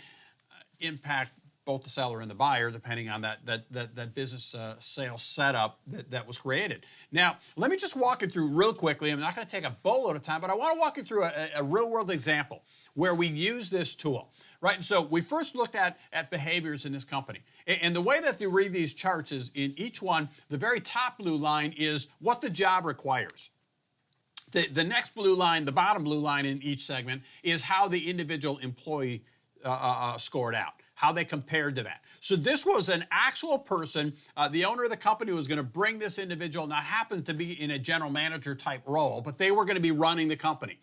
impact both the seller and the buyer, depending on that business sales setup that was created. Now, let me just walk you through real quickly. I'm not going to take a boatload of time, but I want to walk you through a real-world example where we use this tool, right? And so we first looked at behaviors in this company. And the way that you read these charts is in each one, the very top blue line is what the job requires. The next blue line, the bottom blue line in each segment, is how the individual employee scored out, how they compared to that. So this was an actual person. The owner of the company was going to bring this individual, not happen to be in a general manager type role, but they were going to be running the company.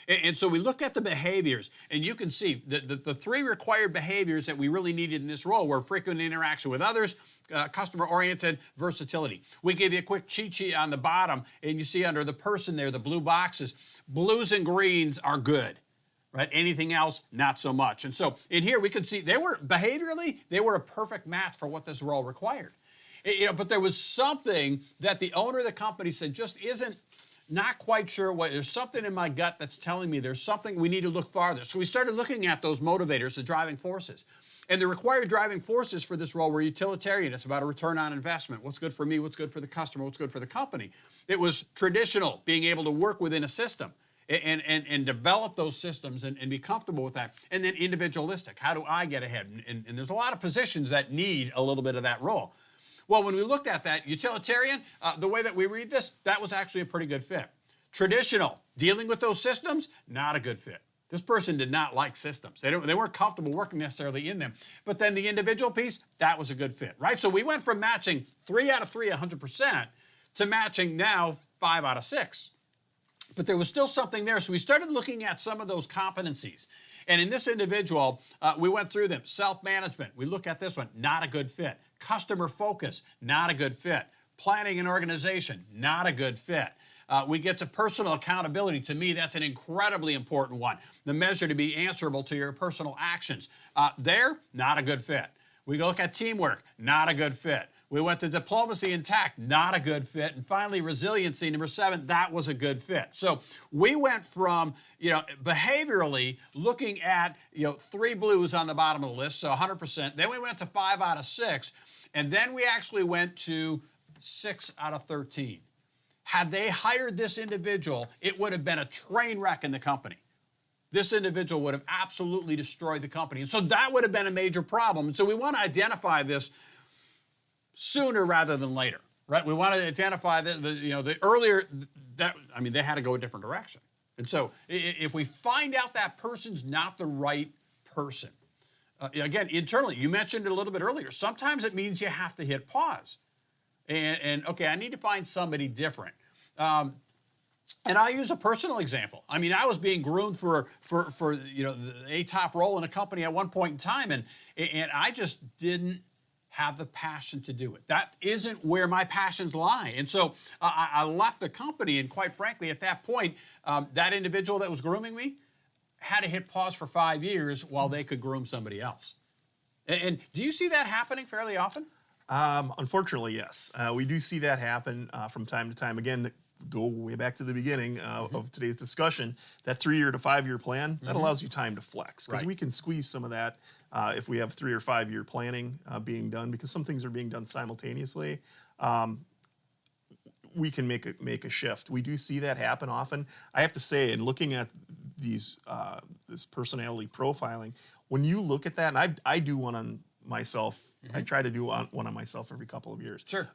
And so we looked at the behaviors, and you can see the three required behaviors that we really needed in this role were frequent interaction with others, customer-oriented, versatility. We gave you a quick cheat sheet on the bottom, and you see under the person there, the blue boxes, blues and greens are good. Right? Anything else, not so much. And so in here we could see behaviorally, they were a perfect match for what this role required. But there was something that the owner of the company said just not quite sure what. There's something in my gut that's telling me there's something we need to look farther. So we started looking at those motivators, the driving forces. And the required driving forces for this role were utilitarian. It's about a return on investment. What's good for me, what's good for the customer, what's good for the company. It was traditional, being able to work within a system. And develop those systems and be comfortable with that. And then individualistic, how do I get ahead? And there's a lot of positions that need a little bit of that role. Well, when we looked at that, utilitarian, the way that we read this, that was actually a pretty good fit. Traditional, dealing with those systems, not a good fit. This person did not like systems. They weren't comfortable working necessarily in them. But then the individual piece, that was a good fit, right? So we went from matching 3 out of 3, 100%, to matching now 5 out of 6. But there was still something there, so we started looking at some of those competencies. And in this individual, we went through them. Self-management, we look at this one, not a good fit. Customer focus, not a good fit. Planning and organization, not a good fit. We get to personal accountability. To me, that's an incredibly important one. The measure to be answerable to your personal actions. Not a good fit. We look at teamwork, not a good fit. We went to diplomacy and tact, not a good fit. And finally, resiliency, number 7, that was a good fit. So we went from, behaviorally looking at, 3 blues on the bottom of the list, so 100%. Then we went to 5 out of 6. And then we actually went to 6 out of 13. Had they hired this individual, it would have been a train wreck in the company. This individual would have absolutely destroyed the company. And so that would have been a major problem. And so we want to identify this sooner rather than later, right? We want to identify the earlier they had to go a different direction. And so if we find out that person's not the right person, again, internally, you mentioned it a little bit earlier, sometimes it means you have to hit pause. And okay, I need to find somebody different. And I'll use a personal example. I mean, I was being groomed for a top role in a company at one point in time, and I just didn't have the passion to do it. That isn't where my passions lie. And so I left the company, and quite frankly, at that point, that individual that was grooming me had to hit pause for 5 years while they could groom somebody else. And do you see that happening fairly often? Unfortunately, yes. We do see that happen from time to time. Again, go way back to the beginning of today's discussion, that 3-year to 5-year plan, that allows you time to flex, because we can squeeze some of that if we have 3 or 5 year planning being done, because some things are being done simultaneously. We can make a shift. We do see that happen often. I have to say, in looking at this personality profiling, when you look at that, and I do one on myself, I try to do one on myself every couple of years. Sure.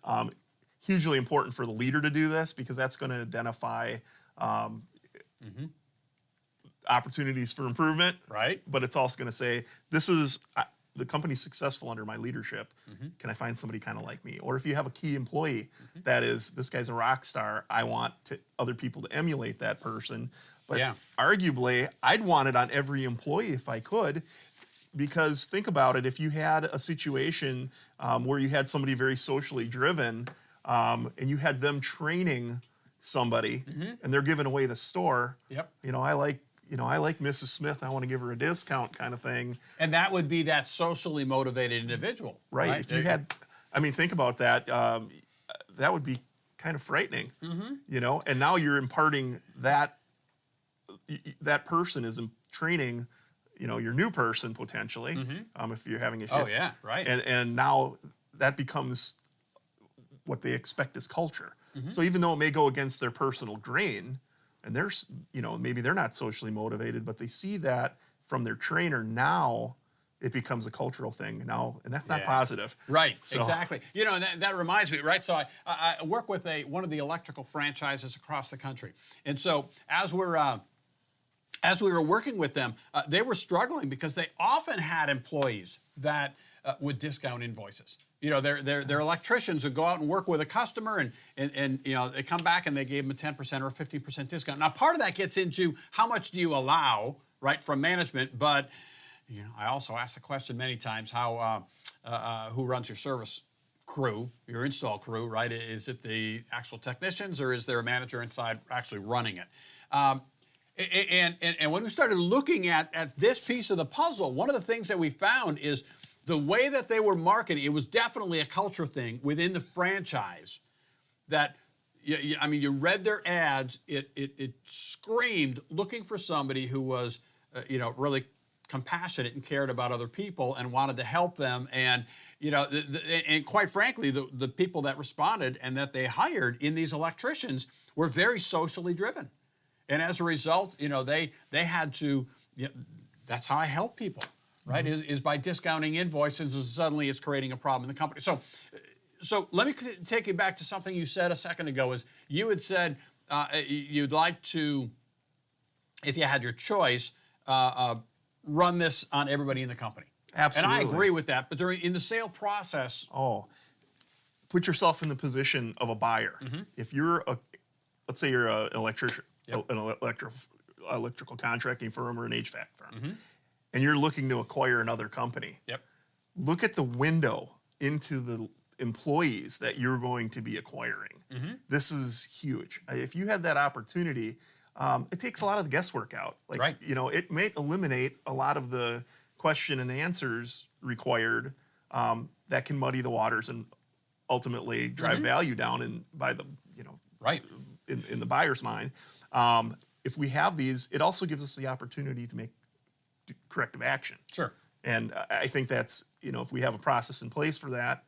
Hugely important for the leader to do this, because that's going to identify opportunities for improvement. Right. But it's also going to say, this is the company's successful under my leadership. Can I find somebody kind of like me? Or if you have a key employee that is, this guy's a rock star, I want other people to emulate that person. But arguably, I'd want it on every employee if I could. because think about it, if you had a situation where you had somebody very socially driven and you had them training somebody and they're giving away the store, Yep. I like Mrs. Smith, I want to give her a discount kind of thing. And that would be that socially motivated individual. Right. If you had, think about that. That would be kind of frightening, and now you're imparting that person is training, your new person potentially, if you're having a Oh, yeah, right. And now that becomes what they expect as culture. So even though it may go against their personal grain, and they're, maybe they're not socially motivated, but they see that from their trainer, now it becomes a cultural thing now, and that's not positive. Right, So, exactly. And that reminds me, right? So I work with one of the electrical franchises across the country. And so as we were working with them, they were struggling because they often had employees that would discount invoices. Their electricians would go out and work with a customer, and they come back and they gave them a 10% or a 15% discount. Now, part of that gets into how much do you allow, right, from management, but I also ask the question many times, who runs your service crew, your install crew, right? Is it the actual technicians, or is there a manager inside actually running it? And when we started looking at this piece of the puzzle, one of the things that we found is the way that they were marketing. It was definitely a culture thing within the franchise that, you read their ads, it screamed looking for somebody who was, really compassionate and cared about other people and wanted to help them. And, and quite frankly, the people that responded and that they hired in these electricians were very socially driven. And as a result, they had to, that's how I help people, right? Is by discounting invoices, and suddenly it's creating a problem in the company. So let me take you back to something you said a second ago. Is you had said you'd like to, if you had your choice, run this on everybody in the company. Absolutely. And I agree with that. But in the sale process, put yourself in the position of a buyer. If you're let's say you're an electrician, an electrical contracting firm or an HVAC firm, and you're looking to acquire another company. Look at the window into the employees that you're going to be acquiring. This is huge. If you had that opportunity, it takes a lot of the guesswork out. It may eliminate a lot of the question and answers required that can muddy the waters and ultimately drive value down in the buyer's mind. If we have these, it also gives us the opportunity to make corrective action. Sure. And I think that's, if we have a process in place for that,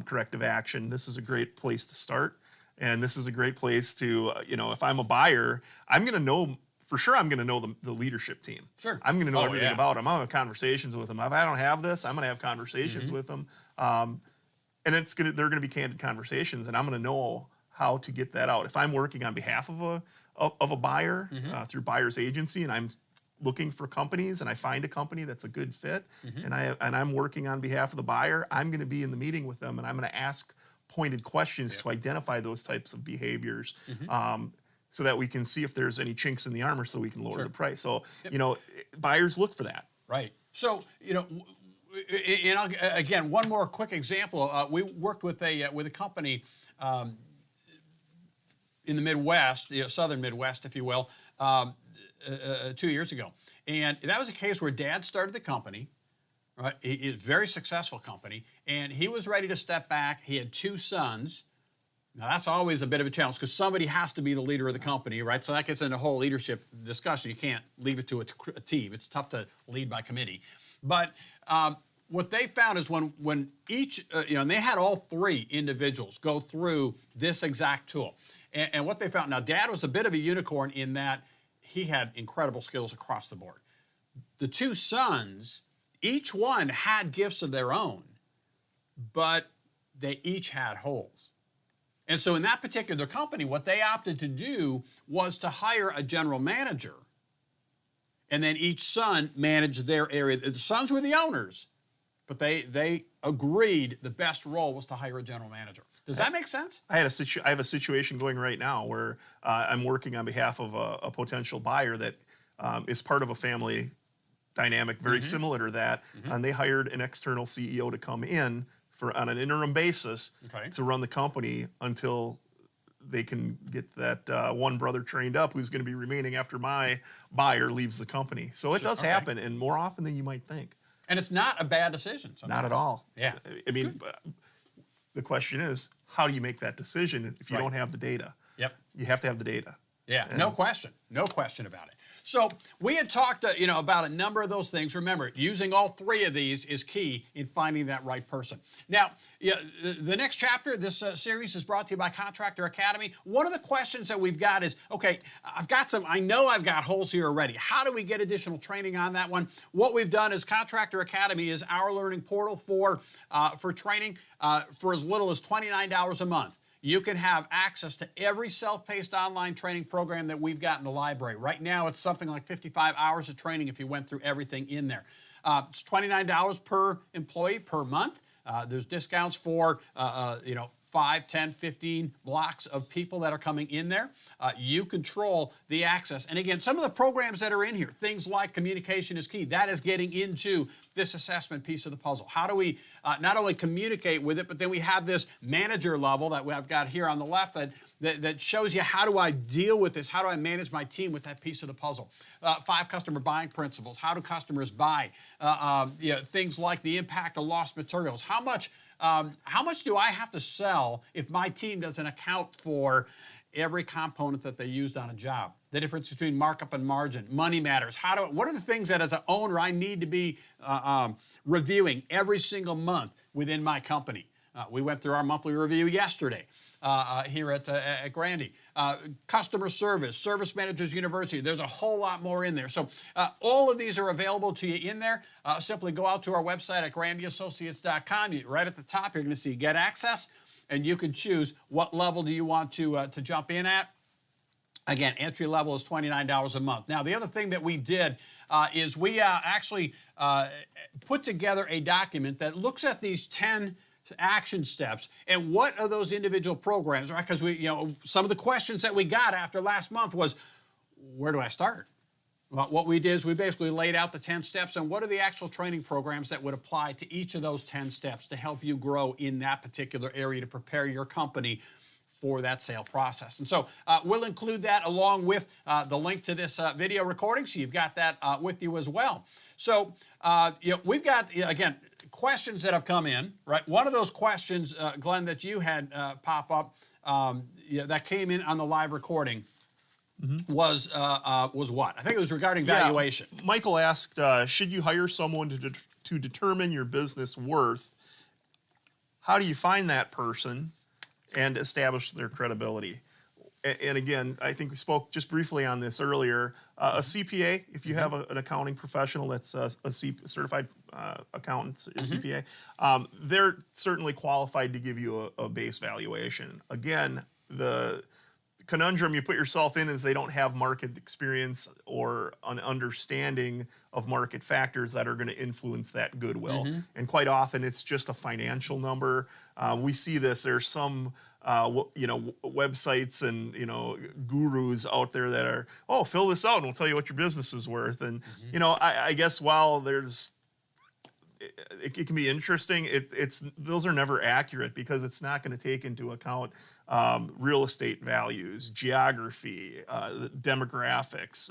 corrective action, this is a great place to start. And this is a great place to, if I'm a buyer, I'm going to know, for sure I'm going to know the leadership team. Sure. I'm going to know everything about them. I'm going to have conversations with them. If I don't have this, I'm going to have conversations with them. And they're going to be candid conversations, and I'm going to know how to get that out. If I'm working on behalf of a buyer through buyer's agency, and I'm looking for companies, and I find a company that's a good fit, and I'm working on behalf of the buyer, I'm going to be in the meeting with them, and I'm going to ask pointed questions to identify those types of behaviors, so that we can see if there's any chinks in the armor, so we can lower the price. So buyers look for that. Right. So and again, one more quick example. We worked with a company in the Midwest, southern Midwest, if you will, 2 years ago. And that was a case where Dad started the company, right? It's a very successful company, and he was ready to step back. He had 2 sons. Now, that's always a bit of a challenge because somebody has to be the leader of the company, right? So that gets into a whole leadership discussion. You can't leave it to a team. It's tough to lead by committee. But what they found is when each, and they had all 3 individuals go through this exact tool. And what they found, now Dad was a bit of a unicorn in that he had incredible skills across the board. The 2 sons, each one had gifts of their own, but they each had holes. And so in that particular company, what they opted to do was to hire a general manager, and then each son managed their area. The sons were the owners, but they agreed the best role was to hire a general manager. Does that make sense? I have a situation going right now where I'm working on behalf of a potential buyer that is part of a family dynamic very similar to that, and they hired an external CEO to come in on an interim basis to run the company until they can get that one brother trained up who's going to be remaining after my buyer leaves the company. So it does happen, and more often than you might think. And it's not a bad decision sometimes. Not at all. Yeah. I mean, the question is, how do you make that decision if you don't have the data? Yep. You have to have the data. Yeah, no question about it. So we had talked, about a number of those things. Remember, using all three of these is key in finding that right person. Now, the next chapter, this series is brought to you by Contractor Academy. One of the questions that we've got is, okay, I know I've got holes here already. How do we get additional training on that one? What we've done is Contractor Academy is our learning portal for training for as little as $29 a month. You can have access to every self-paced online training program that we've got in the library. Right now, it's something like 55 hours of training if you went through everything in there. It's $29 per employee per month. There's discounts for, 5, 10, 15 blocks of people that are coming in there. You control the access. And again, some of the programs that are in here, things like communication is key. That is getting into this assessment piece of the puzzle. How do we not only communicate with it, but then we have this manager level that I've got here on the left that shows you how do I deal with this? How do I manage my team with that piece of the puzzle? 5 customer buying principles. How do customers buy? Things like the impact of lost materials. How much do I have to sell if my team doesn't account for every component that they used on a job? The difference between markup and margin, money matters. What are the things that as an owner I need to be reviewing every single month within my company? We went through our monthly review yesterday here at Grandy. Customer service, Service Managers University. There's a whole lot more in there. So all of these are available to you in there. Simply go out to our website at grandyassociates.com. Right at the top, you're going to see Get Access, and you can choose what level do you want to jump in at. Again, entry level is $29 a month. Now, the other thing that we did is we actually put together a document that looks at these 10 action steps and what are those individual programs, right? Because some of the questions that we got after last month was, where do I start? Well, what we did is we basically laid out the 10 steps and what are the actual training programs that would apply to each of those 10 steps to help you grow in that particular area to prepare your company for that sale process. And so we'll include that along with the link to this video recording, so you've got that with you as well. So we've got, again, questions that have come in, right? One of those questions, Glenn, that you had pop up that came in on the live recording was what? I think it was regarding valuation. Michael asked, should you hire someone to determine your business worth? How do you find that person and establish their credibility? And again, I think we spoke just briefly on this earlier. A CPA, if you have an accounting professional that's a certified accountant, a CPA, they're certainly qualified to give you a base valuation. Again, the conundrum you put yourself in is they don't have market experience or an understanding of market factors that are going to influence that goodwill. And quite often it's just a financial number. We see this. There's some websites and gurus out there that are, fill this out and we'll tell you what your business is worth. And I guess while it can be interesting, those are never accurate because it's not going to take into account real estate values, geography, demographics.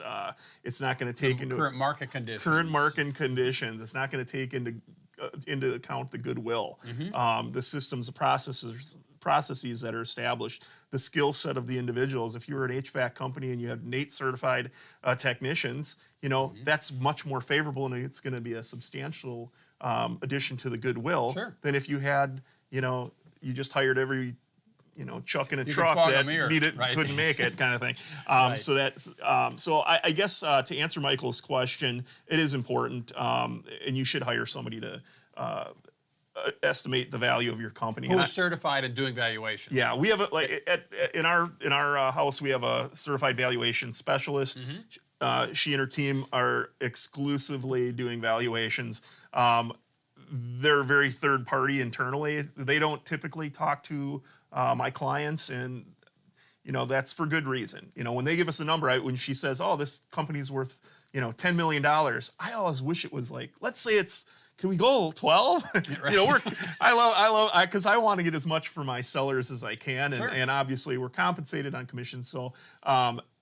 It's not going to take into current market conditions. It's not going to take into account the goodwill, the systems, the processes that are established, the skill set of the individuals. If you were an HVAC company and you have NATE certified technicians, that's much more favorable, and it's going to be a substantial addition to the goodwill than if you had, you just hired every chuck in a truck that couldn't make it, kind of thing. So I guess to answer Michael's question, it is important, and you should hire somebody to estimate the value of your company. Who is certified in doing valuation? Yeah, we have in our house we have a certified valuation specialist. She and her team are exclusively doing valuations. They're very third party internally. They don't typically talk to my clients, and that's for good reason. When they give us a number, when she says, "Oh, this company's worth $10 million. I always wish it was like, let's say can we go 12? Right. Because I want to get as much for my sellers as I can. Sure. And obviously we're compensated on commissions. So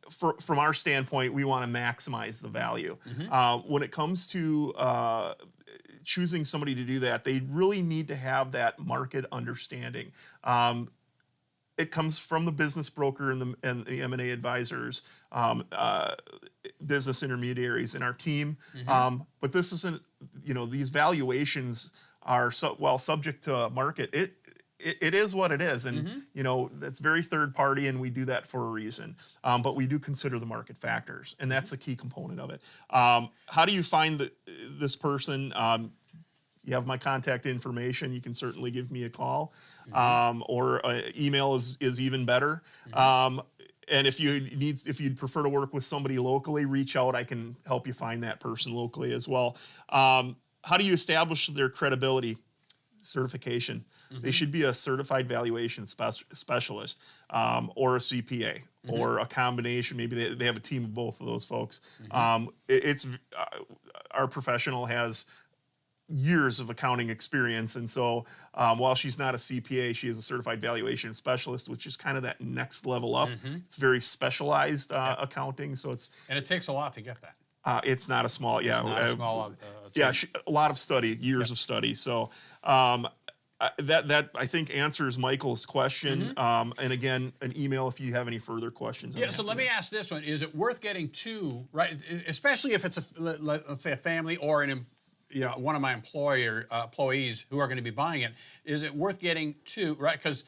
from our standpoint, we want to maximize the value. When it comes to choosing somebody to do that, they really need to have that market understanding. It comes from the business broker and the M&A advisors, business intermediaries in our team. But this isn't, these valuations are subject to market. It is what it is, and that's very third party, and we do that for a reason. But we do consider the market factors, and that's a key component of it. How do you find this person? You have my contact information. You can certainly give me a call, or email is even better. And if you'd prefer to work with somebody locally, reach out. I can help you find that person locally as well. How do you establish their credibility? Certification. They should be a certified valuation specialist, or a CPA, or a combination. Maybe they have a team of both of those folks. Our professional has years of accounting experience, and so while she's not a CPA, she is a certified valuation specialist, which is kind of that next level up. It's very specialized accounting, so and it takes a lot to get that. It's not a small, It's not a small, a lot of study, years of study. So that I think answers Michael's question. And again, an email if you have any further questions. Yeah. So let me ask this one: is it worth getting two? Right, especially if it's let's say a family or one of my employees who are going to be buying it. Is it worth getting two? Right, because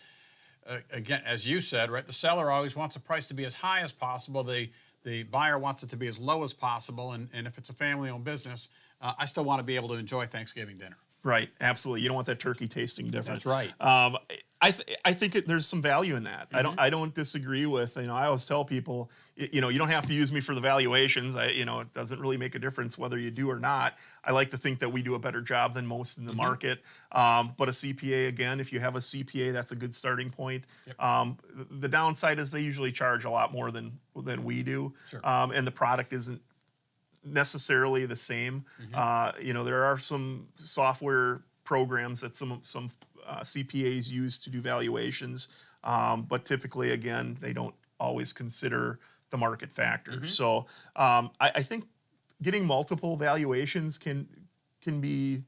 again, as you said, right, the seller always wants the price to be as high as possible. The buyer wants it to be as low as possible, and if it's a family-owned business, I still want to be able to enjoy Thanksgiving dinner. Right, absolutely. You don't want that turkey tasting different. That's right. I think there's some value in that. I don't disagree with. I always tell people, you don't have to use me for the valuations. It doesn't really make a difference whether you do or not. I like to think that we do a better job than most in the market. But a CPA, again, if you have a CPA, that's a good starting point. The downside is they usually charge a lot more than we do, and the product isn't necessarily the same. There are some software programs that some CPAs use to do valuations, but typically, again, they don't always consider the market factors. So I think getting multiple valuations can be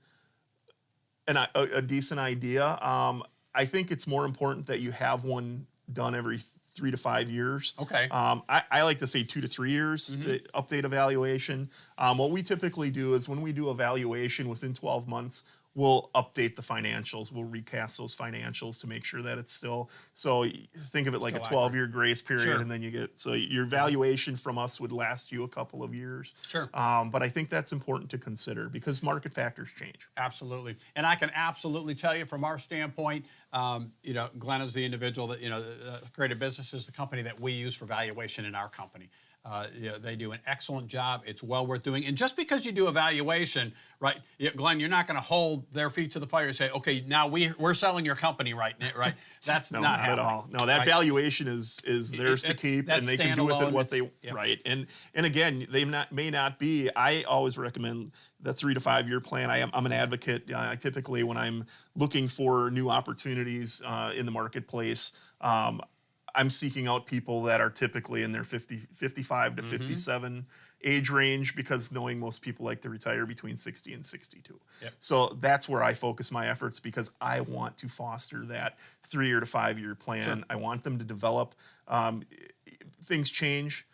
a decent idea. I think it's more important that you have one done every 3 to 5 years. Okay. I like to say 2 to 3 years to update a valuation. What we typically do is when we do a valuation within 12 months, we'll update the financials. We'll recast those financials to make sure that it's still, so think of it like a 12-year grace period, and then so your valuation from us would last you a couple of years. But I think that's important to consider because market factors change. Absolutely. And I can absolutely tell you from our standpoint, Glenn is the individual that, Creative Business is the company that we use for valuation in our company. They do an excellent job. It's well worth doing. And just because you do a valuation, right, Glenn, you're not going to hold their feet to the fire and say, okay, now we're selling your company, right? That's not happening. At all. No, that valuation is theirs to keep, and they can do with it what they right. And again, they may not be. I always recommend the 3 to 5 year plan. I'm an advocate. I typically, when I'm looking for new opportunities in the marketplace, I'm seeking out people that are typically in their 55 to 57 age range because knowing most people like to retire between 60 and 62. So that's where I focus my efforts because I want to foster that 3 to 5 year plan. I want them to develop. Things change,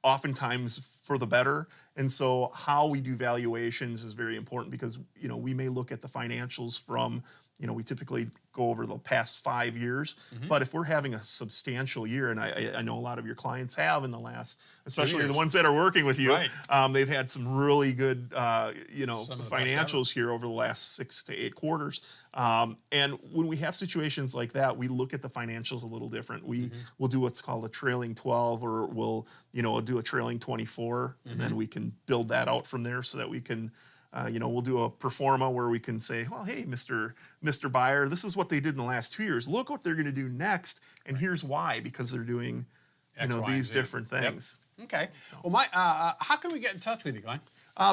oftentimes for the better. And so how we do valuations is very important because, we may look at the financials from, we typically go over the past 5 years, but if we're having a substantial year, and I know a lot of your clients have in the last, especially the ones that are working with you, they've had some really good, financials here over the last 6 to 8 quarters. And when we have situations like that, we look at the financials a little different. We'll do what's called a trailing 12, or we'll do a trailing 24, and then we can build that out from there so that we can. We'll do a pro forma where we can say, well, hey, Mr. Buyer, this is what they did in the last 2 years. Look what they're going to do next, and here's why, because they're doing, these different things. Okay. Well, how can we get in touch with you, Glenn?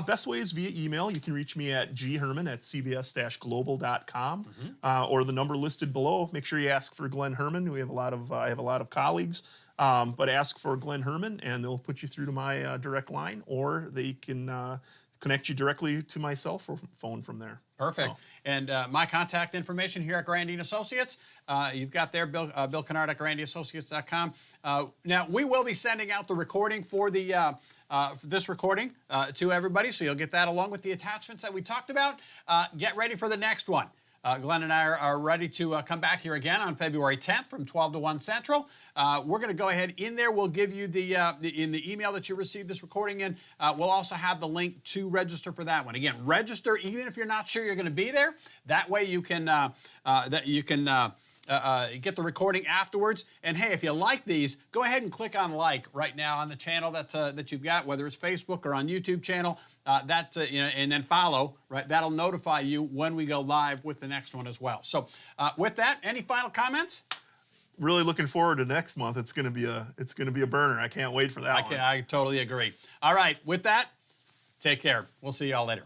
Best way is via email. You can reach me at gherman@cbs-global.com, or the number listed below. Make sure you ask for Glenn Herman. We have I have a lot of colleagues, but ask for Glenn Herman, and they'll put you through to my direct line, or they can connect you directly to my cell phone from there. Perfect. So. And my contact information here at Grandine Associates, you've got there, Bill Kennard at GrandineAssociates.com. Now, we will be sending out the recording for this recording to everybody, so you'll get that along with the attachments that we talked about. Get ready for the next one. Glenn and I are ready to come back here again on February 10th from 12 to 1 Central. We're going to go ahead in there. We'll give you in the email that you received this recording in, we'll also have the link to register for that one. Again, register even if you're not sure you're going to be there. That way you can get the recording afterwards. And hey, if you like these, go ahead and click on like right now on the channel that you've got, whether it's Facebook or on YouTube channel. And then follow. Right, that'll notify you when we go live with the next one as well. So, with that, any final comments? Really looking forward to next month. It's going to be a burner. I can't wait for that one. I totally agree. All right, with that, take care. We'll see y'all later.